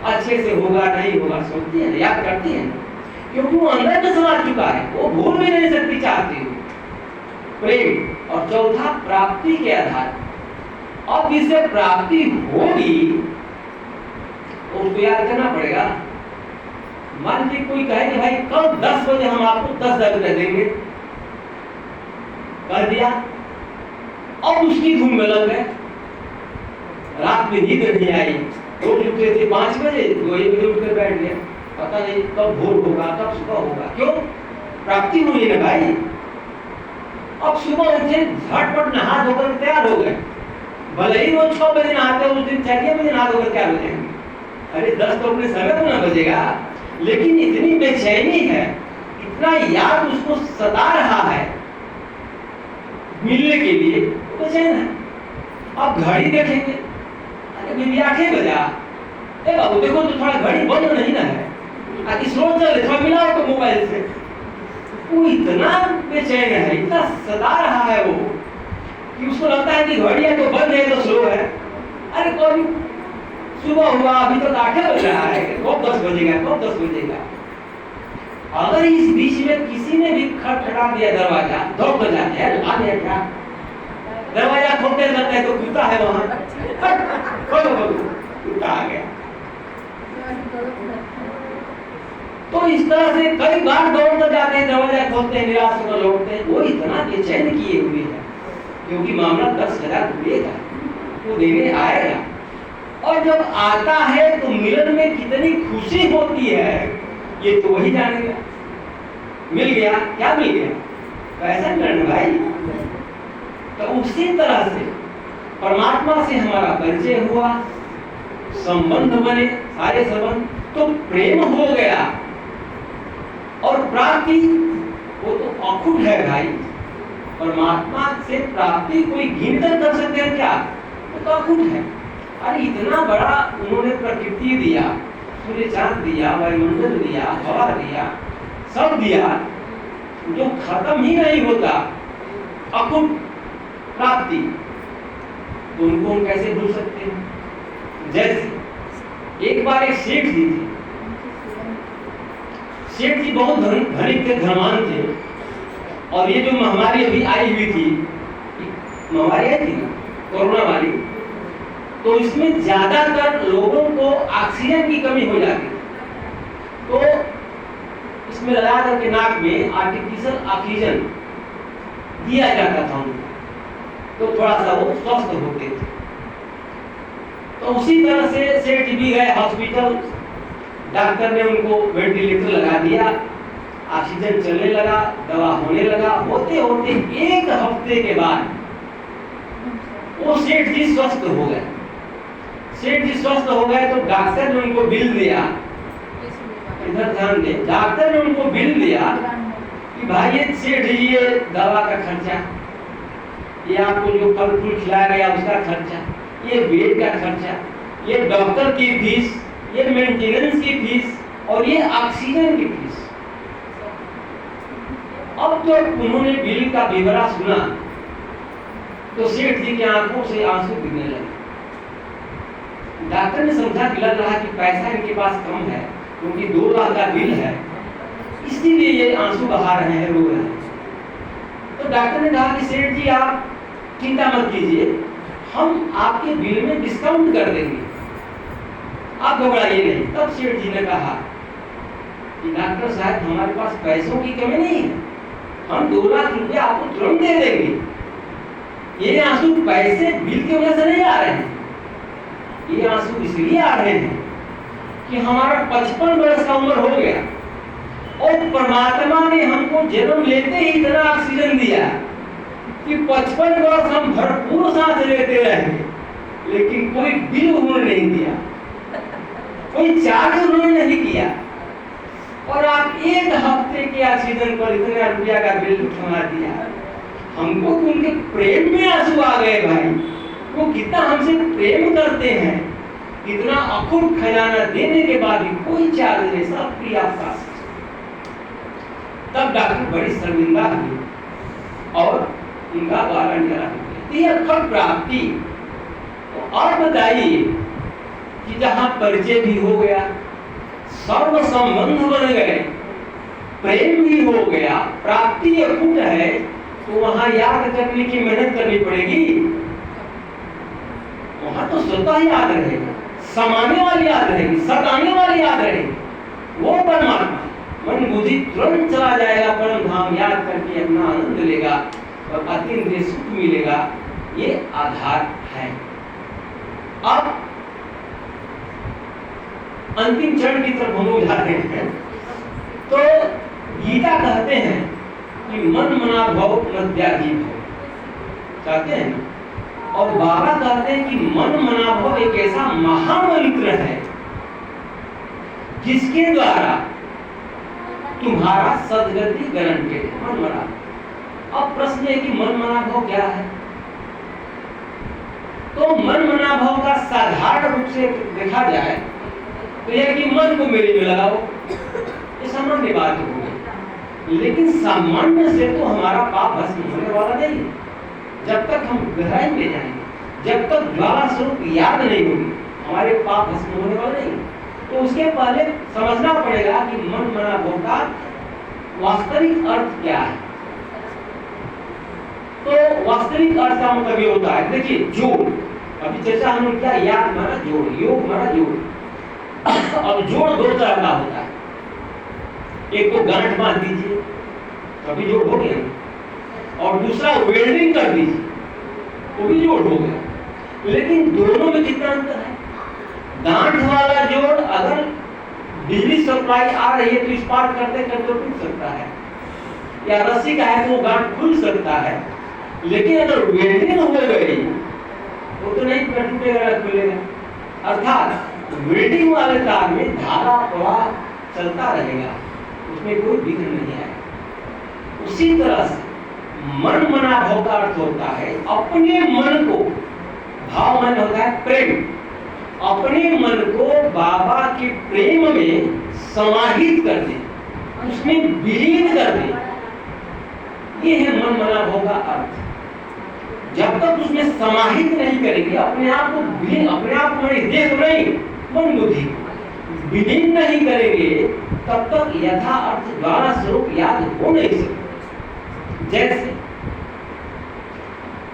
अच्छे से होगा, नहीं होगा, सोचती है, याद करती है, क्योंकि वो अंदर में समा चुका है, वो भूल भी नहीं सकती चाहती हो। प्रेम। और चौथा प्राप्ति के आधार। अब जिससे प्राप्ति होगी उसको याद करना पड़ेगा, मान लीजिए कोई कहे कि भाई कल 10 बजे हम आपको 10,000 रुपये देंगे, कर दिया, अब उसकी धूम में लग गए, रात में नींद नहीं आई, रोज उठे थे 5 बजे, 2 बजे उठकर बैठ गए, पता नहीं कब भोर होगा कब सुबह होगा। क्यों? प्राप्ति हुई ना भाई। अब सुबह उठे, झटपट नहा धोकर तैयार हो गए, भले ही वो 6 बजे नहाते उस दिन 6 बजे नहा धोकर तैयार हो जाएंगे। अरे 10 तो अपने समय को ना बजेगा, लेकिन इतनी बेचैनी है, इतना याद उसको सता रहा है मिलने के लिए, बेचैन है। अब घड़ी देखेंगे, अरे बीबी 8 बजा, ए बाबू देखो तो थोड़ा घड़ी बंद नहीं ना है, आगे स्लो चले, थोड़ा मिलाओ तो मोबाइल से। वो इतना बेचैन है, इतना सता रहा है वो, कि उसको लगता है कि घड़ी है तो बंद है तो स्लो है। अरे कभी सुबह हुआ, अभी तक 8 बज रहा है, कब 10 बजेगा, कब 10 बजेगा। अगर इस बीच में किसी ने भी खटखटा दिया दरवाजा, दौड़ कर जाते हैं, आ गया क्या, दरवाजा खोलते जाते हैं तो कुत्ता है वहां, खोलो कुत्ता आ गया। तो इस तरह से कई बार दौड़ कर जाते हैं, दरवाजा खोलते हैं, निराश होकर लौटते हैं। वो इतना बेचैन किए हुए है, क्योंकि मामला 10,000 रुपये का, वो देने आएगा, और जब आता है तो मिलन में कितनी खुशी होती है ये तो वही जानेगा। मिल गया, क्या मिल गया? पैसा मिलन भाई। तो उसी तरह से परमात्मा से हमारा परिचय हुआ, संबंध बने, सारे संबंध, तो प्रेम हो गया, और प्राप्ति वो तो अखुट है भाई। परमात्मा से प्राप्ति कोई गिन कर सकते हैं क्या? वो तो अखुट है। अरे इतना बड़ा उन्होंने प्रकृति दिया, सूर्य चांद दिया, वायुमंडल दिया, हवा दिया, सब दिया, जो खत्म ही नहीं होता, अखुट प्राप्ति, तो उनको हम कैसे भूल सकते हैं? जैसे एक बार एक सेठ जी थे, सेठ जी बहुत धनिक थे, धनवान थे, और ये जो महामारी अभी आई हुई थी, महामारी आई थी ना, कोरोना वाली, तो इसमें ज्यादातर लोगों को ऑक्सीजन की कमी हो जाती, तो इसमें लगा करके नाक में आर्टिफिशियल ऑक्सीजन दिया जाता था उनको, तो थोड़ा सा वो स्वस्थ होते थे। तो उसी तरह से सेठ भी गए हॉस्पिटल, डॉक्टर ने उनको वेंटिलेटर लगा दिया, ऑक्सीजन चलने लगा, दवा होने लगा, होते होते 1 हफ्ते के बाद वो सेठ जी स्वस्थ हो गए। सेठ जी स्वस्थ हो गए तो डॉक्टर ने उनको बिल दिया, इधर ध्यान दे, डॉक्टर ने उनको बिल दिया कि भाई ये सेठ जी ये दवा का खर्चा, ये आपको जो फल फूल खिलाया गया उसका खर्चा, ये बेड का खर्चा, ये डॉक्टर की फीस, ये मेंटेनेंस की फीस, और ये ऑक्सीजन की फीस। अब जब उन्होंने बिल का विवरण सुना तो सेठ जी की आंखों से आंसू गिरने लगे। डॉक्टर ने समझा कि लग रहा कि पैसा इनके पास कम है, क्योंकि 2 लाख का बिल है, इसीलिए ये आंसू बहा रहे हैं, रो रहे हैं। तो डॉक्टर ने कहा कि सेठ जी आप चिंता मत कीजिए, हम आपके बिल में डिस्काउंट कर देंगे, आप घबराइए नहीं। तब सेठ जी ने कहा कि डॉक्टर साहब हमारे पास पैसों की कमी नहीं है, हम 2 लाख रुपया आपको तुरंत दे देंगे। ये आंसू पैसे बिल की वजह से नहीं आ रहे हैं, ये आंसू इसलिए आ रहे हैं कि हमारा 55 वर्ष का उम्र हो गया, और परमात्मा ने हमको जन्म लेते ही इतना ऑक्सीजन दिया कि 55 वर्ष हम भरपूर सांस लेते रहे, लेकिन कोई बिल उन्होंने नहीं दिया, कोई चार्ज उन्होंने नहीं किया, और आप 1 हफ्ते के ऑक्सीजन पर इतना रुपया का बिल उठा दिया। हमको तो उनके प्रेम में आंसू आ गए भाई, वो कितना हमसे प्रेम करते हैं, इतना अखुट खजाना देने के बाद भी कोई चार्ज नहीं, सब फ्री ऑफ कॉस्ट। तब डॉक्टर बड़ी शर्मिंदा हुई और उनका द्वारा निकला ये अखंड प्राप्ति। तो और बताइए कि जहां परिचय भी हो गया, सर्व संबंध बन गए, प्रेम भी हो गया, प्राप्ति अखंड है, तो वहां याद करने की मेहनत करनी पड़ेगी। वहां तो स्वतः याद रहेगा, समाने वाली याद रहेगी, सताने वाली याद रहेगी, वो परमात्मा मन बुद्धि तुरंत चला जाएगा परम धाम, याद करके अपना आनंद लेगा और अतीन्द्रिय सुख मिलेगा। ये आधार है। अब अंतिम चरण की तरफ हम लोग जाते हैं। तो गीता कहते हैं कि मन मना भव मद्याजी भव, कहते हैं ना। और बाबा कहते हैं कि मन मना भव एक ऐसा महामंत्र है जिसके द्वारा तुम्हारा सदगति गारंटेड है। मन मना। अब प्रश्न है कि मन मना भव क्या है? तो मन मना भव का साधारण रूप से देखा जाए तो यह कि मन को मेरे में लगाओ, ये सामान्य बात हो गई। लेकिन सामान्य से तो हमारा पाप भस्म होने वाला नहीं। जब तक हम गहराई में जाएंगे, जब तक ज्वाला स्वरूप याद नहीं होगी, हमारे पाप भस्म होने वाला नहीं। तो उसके पहले समझना पड़ेगा कि मन मना भव का वास्तविक अर्थ क्या है। तो वास्तविक अर्थ का मतलब ये होता है, देखिए जोड़, अभी चर्चा हमने क्या, याद माना जोड़, योग माना जोड़। अब जोड़ दो तरह का होता है, एक को गांठ बांध दीजिए तो अभी जोड़ हो गया, और दूसरा वेल्डिंग कर दीजिए तो भी जोड़ हो गया। लेकिन दोनों में कितना अंतर है? गांठ वाला जोड़ अगर बिजली सप्लाई आ रही है तो स्पार्क करते करते टूट सकता है, या रस्सी का है तो वो गांठ खुल सकता है। लेकिन अगर वेल्डिंग हो गई वो तो नहीं टूटेगा, खुलेगा। अर्थात वेल्डिंग वाले तार में धारा प्रवाह चलता रहेगा, उसमें कोई विघ्न नहीं आएगा। उसी तरह से मन मना भव का अर्थ होता है अपने मन को, भाव मन होता है प्रेम, अपने मन को बाबा के प्रेम में समाहित कर दे, उसमें विलीन कर दे। ये है मन मना भव का अर्थ। जब तक उसमें समाहित नहीं करेंगे, अपने आप को विलीन, अपने आप को देह तो नहीं, मन बुद्धि विलीन नहीं करेंगे, तब तक यथा अर्थ द्वारा स्वरूप याद हो नहीं सकता। जैसे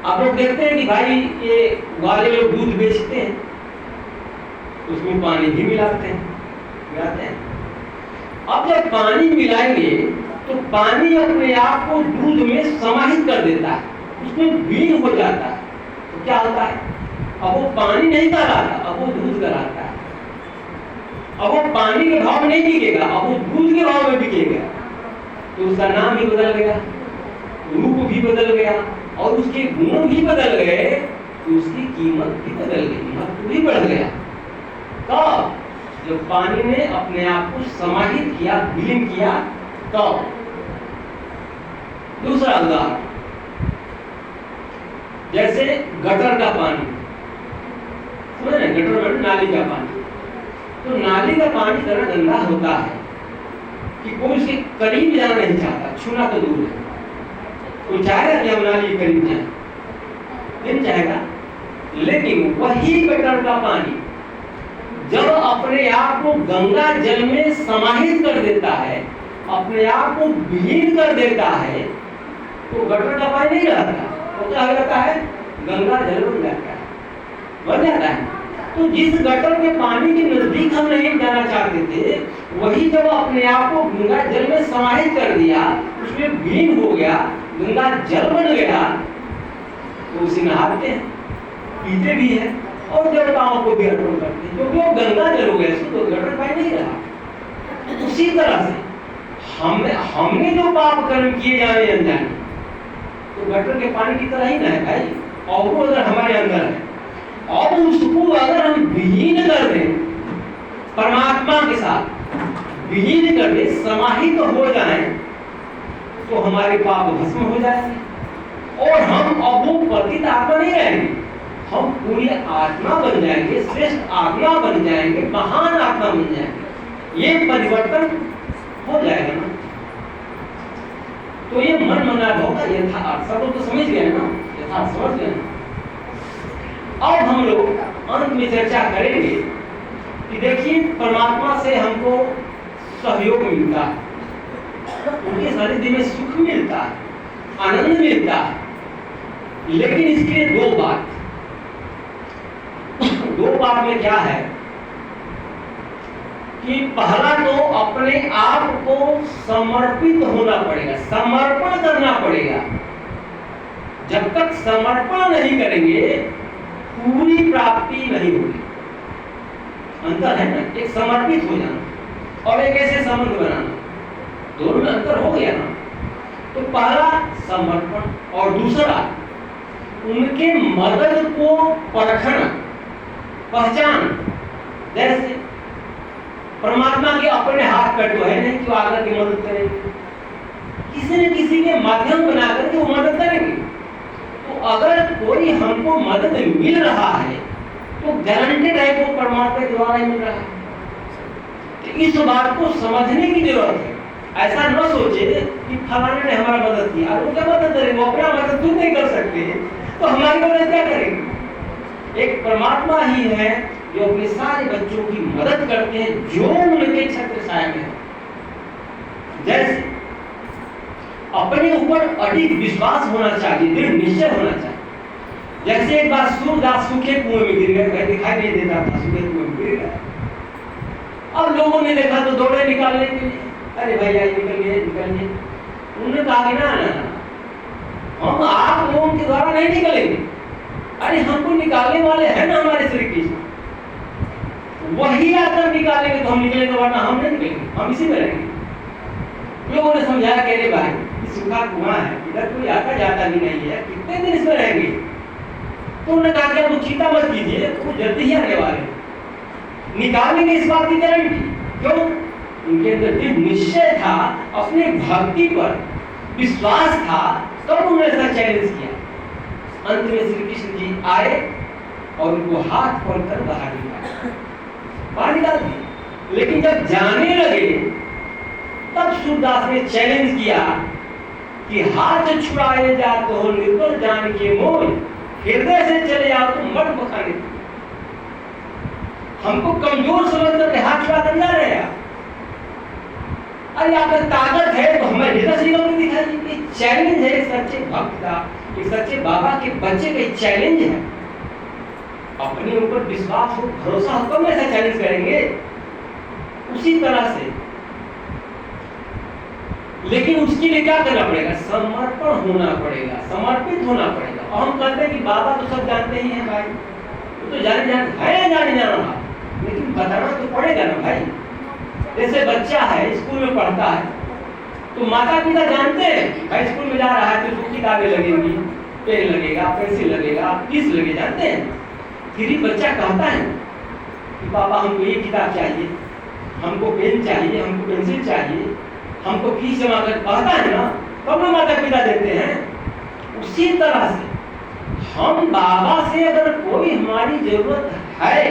आप लोग देखते हैं कि भाई ये वाले लोग दूध बेचते हैं, उसमें पानी भी मिलाते हैं। अब जब पानी मिलाएंगे तो पानी अपने आप को दूध में समाहित कर देता है, उसमें विलीन हो जाता है। तो क्या होता है? अब वो पानी नहीं कहलाता, अब वो दूध कहलाता है। अब वो पानी के भाव में नहीं बिकेगा, अब वो दूध के भाव में बिकेगा। तो उसका नाम भी बदल गया, रूप भी बदल गया, और उसके गुण भी बदल गए, तो उसकी कीमत भी बदल गई, महत्व भी बढ़ गया। कब? जब पानी ने अपने आप को समाहित किया, विलीन किया, तब। दूसरा उदाहरण, जैसे गटर का पानी, समझ रहे? गटर में नाली का पानी, तो नाली का पानी इतना गंदा होता है कि कोई उसके करीब जाना नहीं चाहता, छूना तो दूर है। कोई चाहेगा कि हम नाली के करीब जाए? नहीं चाहेगा। लेकिन वही गटर का पानी जब अपने आप को गंगा जल में समाहित कर देता है, अपने आप को विलीन कर देता है, तो गटर का पानी नहीं रहता, तो क्या हो जाता है? गंगा जल बन जाता है, बन जाता है। तो जिस गटर के पानी के नजदीक हम नहीं जाना चाहते थे, वही जब अपने आप को गंगा जल में समाहित कर दिया, उसमें विलीन हो गया, गंगा जल बन गया, तो उसे नहाते हैं, पीते भी हैं, और देवताओं को भी अर्पण करते हैं, क्योंकि वो गंगा जल हो गया, तो गटर पानी नहीं रहा। उसी तरह से हमने जो पाप कर्म किए जाने अनजाने, तो गटर के पानी की तरह ही ना है भाई। और वो अगर हमारे अंदर है और उसको अगर हम विलीन कर दें, परमात्मा के साथ विलीन कर दें, समाहित हो जाएं, तो हमारे पाप भस्म हो जाएंगे और हम अब वो पतित आत्मा नहीं रहेंगे, हम पूरी आत्मा बन जाएंगे, श्रेष्ठ आत्मा बन जाएंगे, महान आत्मा बन जाएंगे। ये परिवर्तन हो जाएगा ना। तो ये मन मना भव का यथार्थ सब लोग तो समझ गए ना, यथार्थ समझ गए ना। अब हम लोग अंत में चर्चा करेंगे कि देखिए परमात्मा से हमको सहयोग मिलता है, उनके सानिध्य में सुख मिलता है, आनंद मिलता है, लेकिन इसके लिए दो बात में क्या है कि पहला तो अपने आप को समर्पित होना पड़ेगा, समर्पण करना पड़ेगा। जब तक समर्पण नहीं करेंगे पूरी प्राप्ति नहीं होगी। अंतर है ना, एक समर्पित हो जाना और एक ऐसे संबंध बनाना, दोनों में अंतर हो गया ना। तो पहला समर्पण और दूसरा उनके मदद को परखना, पहचान। जैसे परमात्मा के अपने हाथ पर तो है नहीं कि वो आकर के मदद करेंगे, किसी न किसी के माध्यम बना करके वो मदद करेंगे। तो अगर कोई हमको मदद मिल रहा है तो गारंटेड है वो परमात्मा के द्वारा ही मिल रहा है। तो इस बात को समझने की जरूरत है। ऐसा न सोचे कि फलाने ने हमारा मदद किया, वो क्या मदद करेंगे, वो अपना मदद खुद नहीं कर सकते, तो हमारी मदद क्या करेंगे। एक परमात्मा ही है जो अपने सारे बच्चों की मदद करते हैं जो उनके छत्र छाया में है। जैसे अपने ऊपर अडिग विश्वास होना चाहिए, दृढ़ निश्चय होना चाहिए। जैसे एक बार सूरदास सूखे कुएं में गिर गए, दिखाई नहीं देता था, सूखे कुएं में गिर गए। अब लोगों ने देखा तो दौड़े निकालने के लिए, अरे भैया निकलिए निकलिए। उन्होंने कहा कि ना हम आप लोगों के द्वारा नहीं निकलेंगे, अरे हमको निकालने वाले हैं ना हमारे श्री कृष्ण, वही आकर निकालेंगे तो हम निकलेंगे, वरना हम नहीं निकलेंगे, हम इसी में रहेंगे। लोगों ने समझाया कि अरे भाई सूखा कुआं है, इधर कोई आता जाता भी नहीं है, कितने दिन इसमें रहेंगे। तो उन्होंने कहा कि आप चिंता मत कीजिए, वो जल्दी ही आने वाले, निकालेंगे, इस बात की गारंटी। क्यों? उनके अंदर दृढ़ निश्चय था, अपने भक्ति पर विश्वास था, तब तो उन्होंने ऐसा चैलेंज किया। अंत में श्री कृष्ण जी आए और उनको हाथ खोलकर बाहर निकाल दिए। लेकिन जब जाने लगे तब सूरदास ने चैलेंज किया कि हाथ छुड़ाए जा तो निर्बल जान के मोह, हृदय से चले जाओ तो मत बखाने। हमको कमजोर समझ कर हाथ छुड़ा कर जा रहे हैं। अरे आपका ताकत है तो हमें हृदय से दिखाइए। चैलेंज है सच्चे भक्त का, एक सच्चे बाबा के बच्चे का चैलेंज है। अपने ऊपर विश्वास हो, भरोसा हो, कब ऐसा चैलेंज करेंगे। उसी तरह से लेकिन उसके लिए क्या करना पड़ेगा, समर्पण होना पड़ेगा, समर्पित होना पड़ेगा। और हम कहते हैं कि बाबा तो सब जानते ही हैं भाई, वो तो जाने जाना, लेकिन बताना तो पड़ेगा ना भाई। जैसे बच्चा है स्कूल में पढ़ता है तो माता पिता जानते हैं भाई स्कूल में जा रहा है तो किताबें लगेंगी, पेन लगेगा, पेंसिल लगेगा, फीस लगे, जानते हैं। फिर ही बच्चा कहता है कि पापा हमको ये किताब चाहिए, हमको पेन चाहिए, हमको पेंसिल चाहिए, हमको फीस जमा कर, कहता है ना, तब ना माता पिता देते हैं। उसी तरह से हम बाबा से अगर कोई हमारी जरूरत है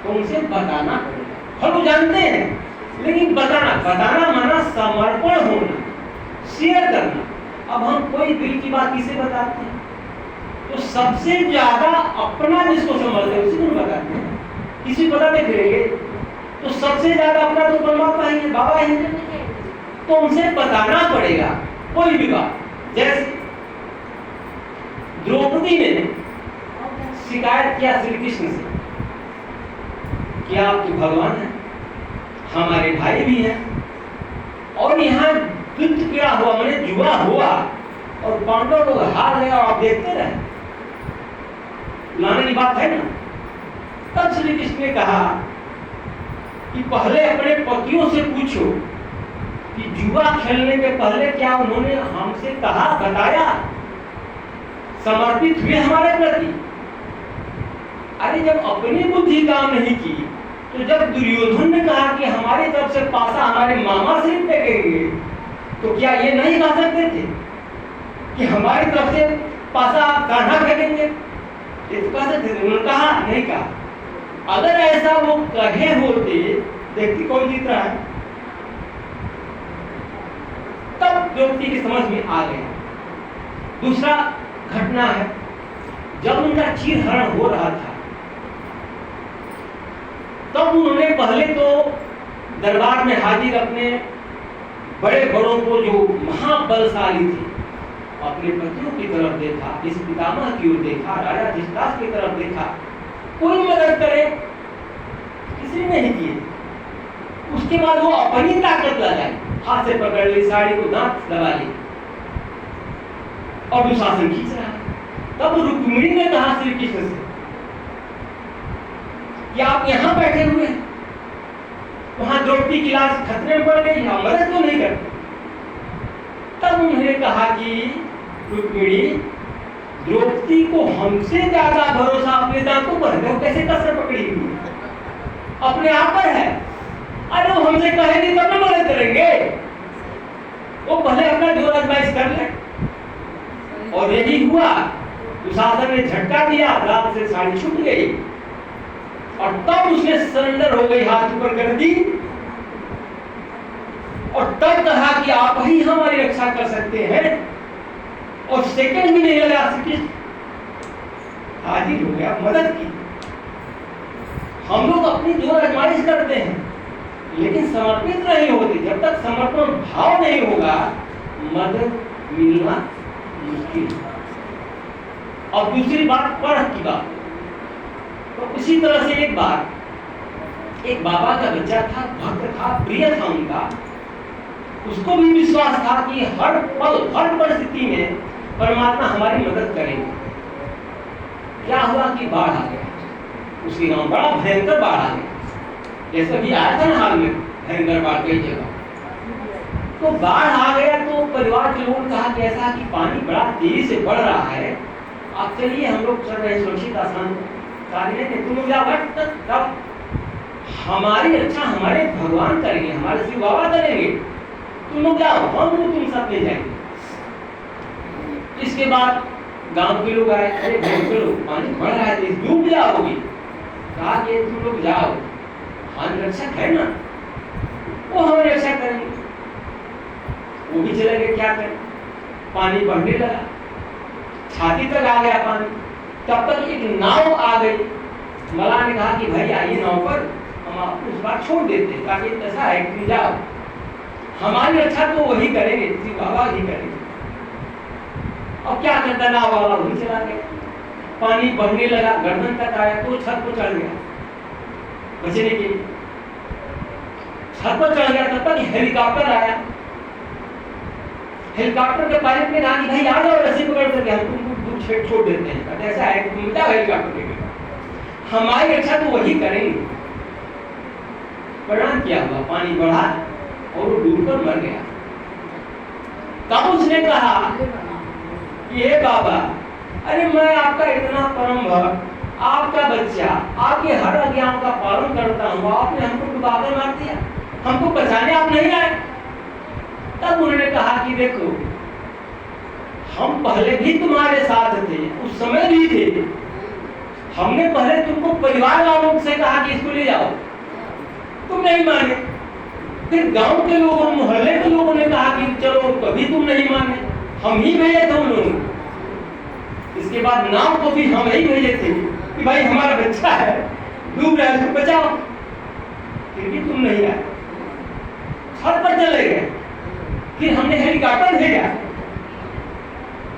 तो उनसे बताना पड़ेगा। हम जानते हैं लेकिन बताना माना समर्पण होना, शेयर करना। अब हम कोई दिल की बात किसे बताते हैं तो सबसे ज्यादा अपना जिसको समझते हैं उसी को बताते हैं। किसी बताते फिरेंगे तो सबसे ज्यादा अपना तो परमात्मा ही है, बाबा ही है, तो उनसे बताना पड़ेगा कोई भी बात। जैसे द्रौपदी ने शिकायत किया श्री कृष्ण से कि आप तो भगवान हैं, हमारे भाई भी हैं, और यहाँ युद्ध क्या हुआ, मैंने जुआ हुआ और पांडव लोग हार गए और आप देखते रहे, लाने की बात है ना। तब श्री कृष्ण ने कहा कि पहले अपने पतियों से पूछो कि जुआ खेलने के पहले क्या उन्होंने हमसे कहा, बताया, समर्पित हुए हमारे प्रति। अरे जब अपनी बुद्धि काम नहीं की तो जब दुर्योधन ने कहा कि हमारी तरफ से पासा हमारे मामा से फेंकेंगे तो क्या ये नहीं कह सकते थे कि हमारी तरफ से पासा कान्हा फेंकेंगे, ये तो कह सकते थे। उन्होंने कहा नहीं कहा। अगर ऐसा वो कहे होते, देखती कौन जीत रहा है, तब द्रौपदी की समझ में आ गया। दूसरा घटना है जब उनका चीरहरण हो रहा था तब उन्होंने पहले तो दरबार में हाजिर अपने बड़े बड़ों को जो महाबलशाली थे अपने पतियों की तरफ देखा, इस पितामह की ओर देखा, राजा धृतराष्ट्र की तरफ देखा, कोई मदद करे किसी ने नहीं किए। उसके बाद वो अपनी ताकत लगाई, हाथ से पकड़ ली, साड़ी को दांत दबा ली और दुशासन खींच रहा है। तब रुक्मिणी ने कहा श्री कृष्ण से कि आप यहाँ बैठे हुए हैं, वहां द्रौपदी की लाश खतरे में पड़ गई, हम मदद क्यों नहीं करते? तब उन्होंने कहा कि रुक्मिणी, द्रौपदी को हमसे ज्यादा भरोसा अपने दांतों पर है, वो कैसे कसर पकड़ी हुई है, अपने आप पर है। अरे वो हमसे कहेंगे तब ना मदद करेंगे, वो पहले अपना जोर आजमाइश कर ले। और यही हुआ, दुशासन ने झटका दिया, रात से साड़ी छूट गई और तब उसने सरेंडर हो गई, हाथ ऊपर कर दी और तब कहा कि आप ही हमारी रक्षा कर सकते हैं। और सेकंड भी नहीं लगा, हाजिर हो गया, मदद की। हम लोग अपनी जोर आजमाइश करते हैं लेकिन समर्पित नहीं होते। जब तक समर्पण भाव नहीं होगा मदद मिलना मुश्किल। और दूसरी बात परख की बात, तो उसी तरह से एक बाबा का बच्चा था, भक्त था, प्रिय था उनका, उसको भी विश्वास था कि हर पल हर परिस्थिति में परमात्मा हमारी मदद करेंगे। क्या हुआ कि बाढ़ आ गया, उसके गांव बड़ा भयंकर बाढ़ आ गया, जैसे भी आया था ना हाल में भयंकर बाढ़ कई जगह। तो बाढ़ आ गया तो परिवार के लोगों ने कहा कि ऐसा कि पानी बड़ा तेजी से बढ़ रहा है, आप चलिए हम लोग चल रहे सुरक्षित आसान कार्य नहीं, तुम लोग तब हमारी रक्षा हमारे भगवान करेंगे, हमारे शिव बाबा करेंगे, तुम लोग जाओ, हम लोग तुम साथ ले जाएंगे। इसके बाद गांव के लोग आए, अरे लोग पानी बढ़ रहा है, डूब जाओगे। कहा कि तुम लोग जाओ, हमारे रक्षक है ना, वो हमारी रक्षा करेंगे। वो भी चले गए, क्या करें, पानी बढ़ने लगा, छाती तक आ गया पानी। तब तक एक नाव आ गई, मल्लाह ने कहा कि भाई आइए नाव पर, हम आपको उस बार छोड़ देते हैं, ताकि ऐसा है कि जाओ, हमारी रक्षा तो वही करेंगे, बाबा ही करेंगे। अब क्या करता, नाव वाला वही चला गया, पानी बढ़ने लगा, गर्दन तक आया तो छत पर चढ़ गया बचने के लिए। छत पर चढ़ गया, तब तक हेलीकॉप्टर आया। हेलीकॉप्टर के पायलट ने कहा कि भाई आ जाओ, रस्सी पकड़ करके हम तुमको दूर छोड़ देते हैं। कहते ऐसा है कि तुम जाओ हेलीकॉप्टर के, हमारी रक्षा तो वही करेंगे। परिणाम क्या हुआ, पानी बढ़ा और वो डूबकर मर गया। तब उसने कहा कि हे बाबा, अरे मैं आपका इतना परम भक्त, आपका बच्चा, आपके हर आज्ञाओं का पालन करता हूँ, आपने हमको डुबाकर मार दिया, हमको बचाने आप नहीं आए। तब उन्होंने कहा कि देखो, हम पहले भी तुम्हारे साथ थे, उस समय भी थे, हमने पहले तुमको परिवार वालों से कहा कि इसको ले जाओ, तुम नहीं माने। फिर गांव के लोगों, मोहल्ले के लोगों ने कहा कि चलो, कभी तुम नहीं माने, हम ही भेजे थे उन लोगों। इसके बाद नाव को भी हम ही भेजे थे कि भाई हमारा बच्चा है, डूब रहा है, उसको बचाओ, फिर भी तुम नहीं आए, छत पर चले गए। फिर हमने हेलीकॉप्टर भेजा,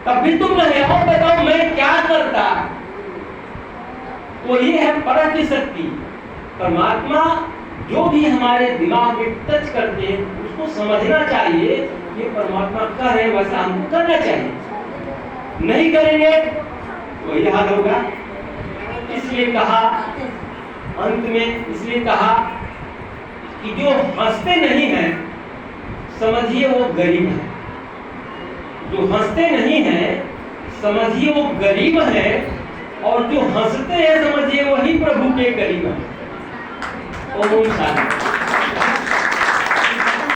तब भी तुम नहीं। और बताओ मैं क्या करता। तो ये है परख की शक्ति। परमात्मा जो भी हमारे दिमाग में टच करते हैं उसको समझना चाहिए, ये परमात्मा कर रहे, वैसा हमको करना चाहिए। नहीं करेंगे तो यही हाल होगा। इसलिए कहा अंत में, इसलिए कहा कि जो हंसते नहीं हैं समझिए वो गरीब है। जो हंसते नहीं हैं समझिए वो गरीब है, और जो हंसते हैं समझिए वही प्रभु के करीब है। ओम शांति।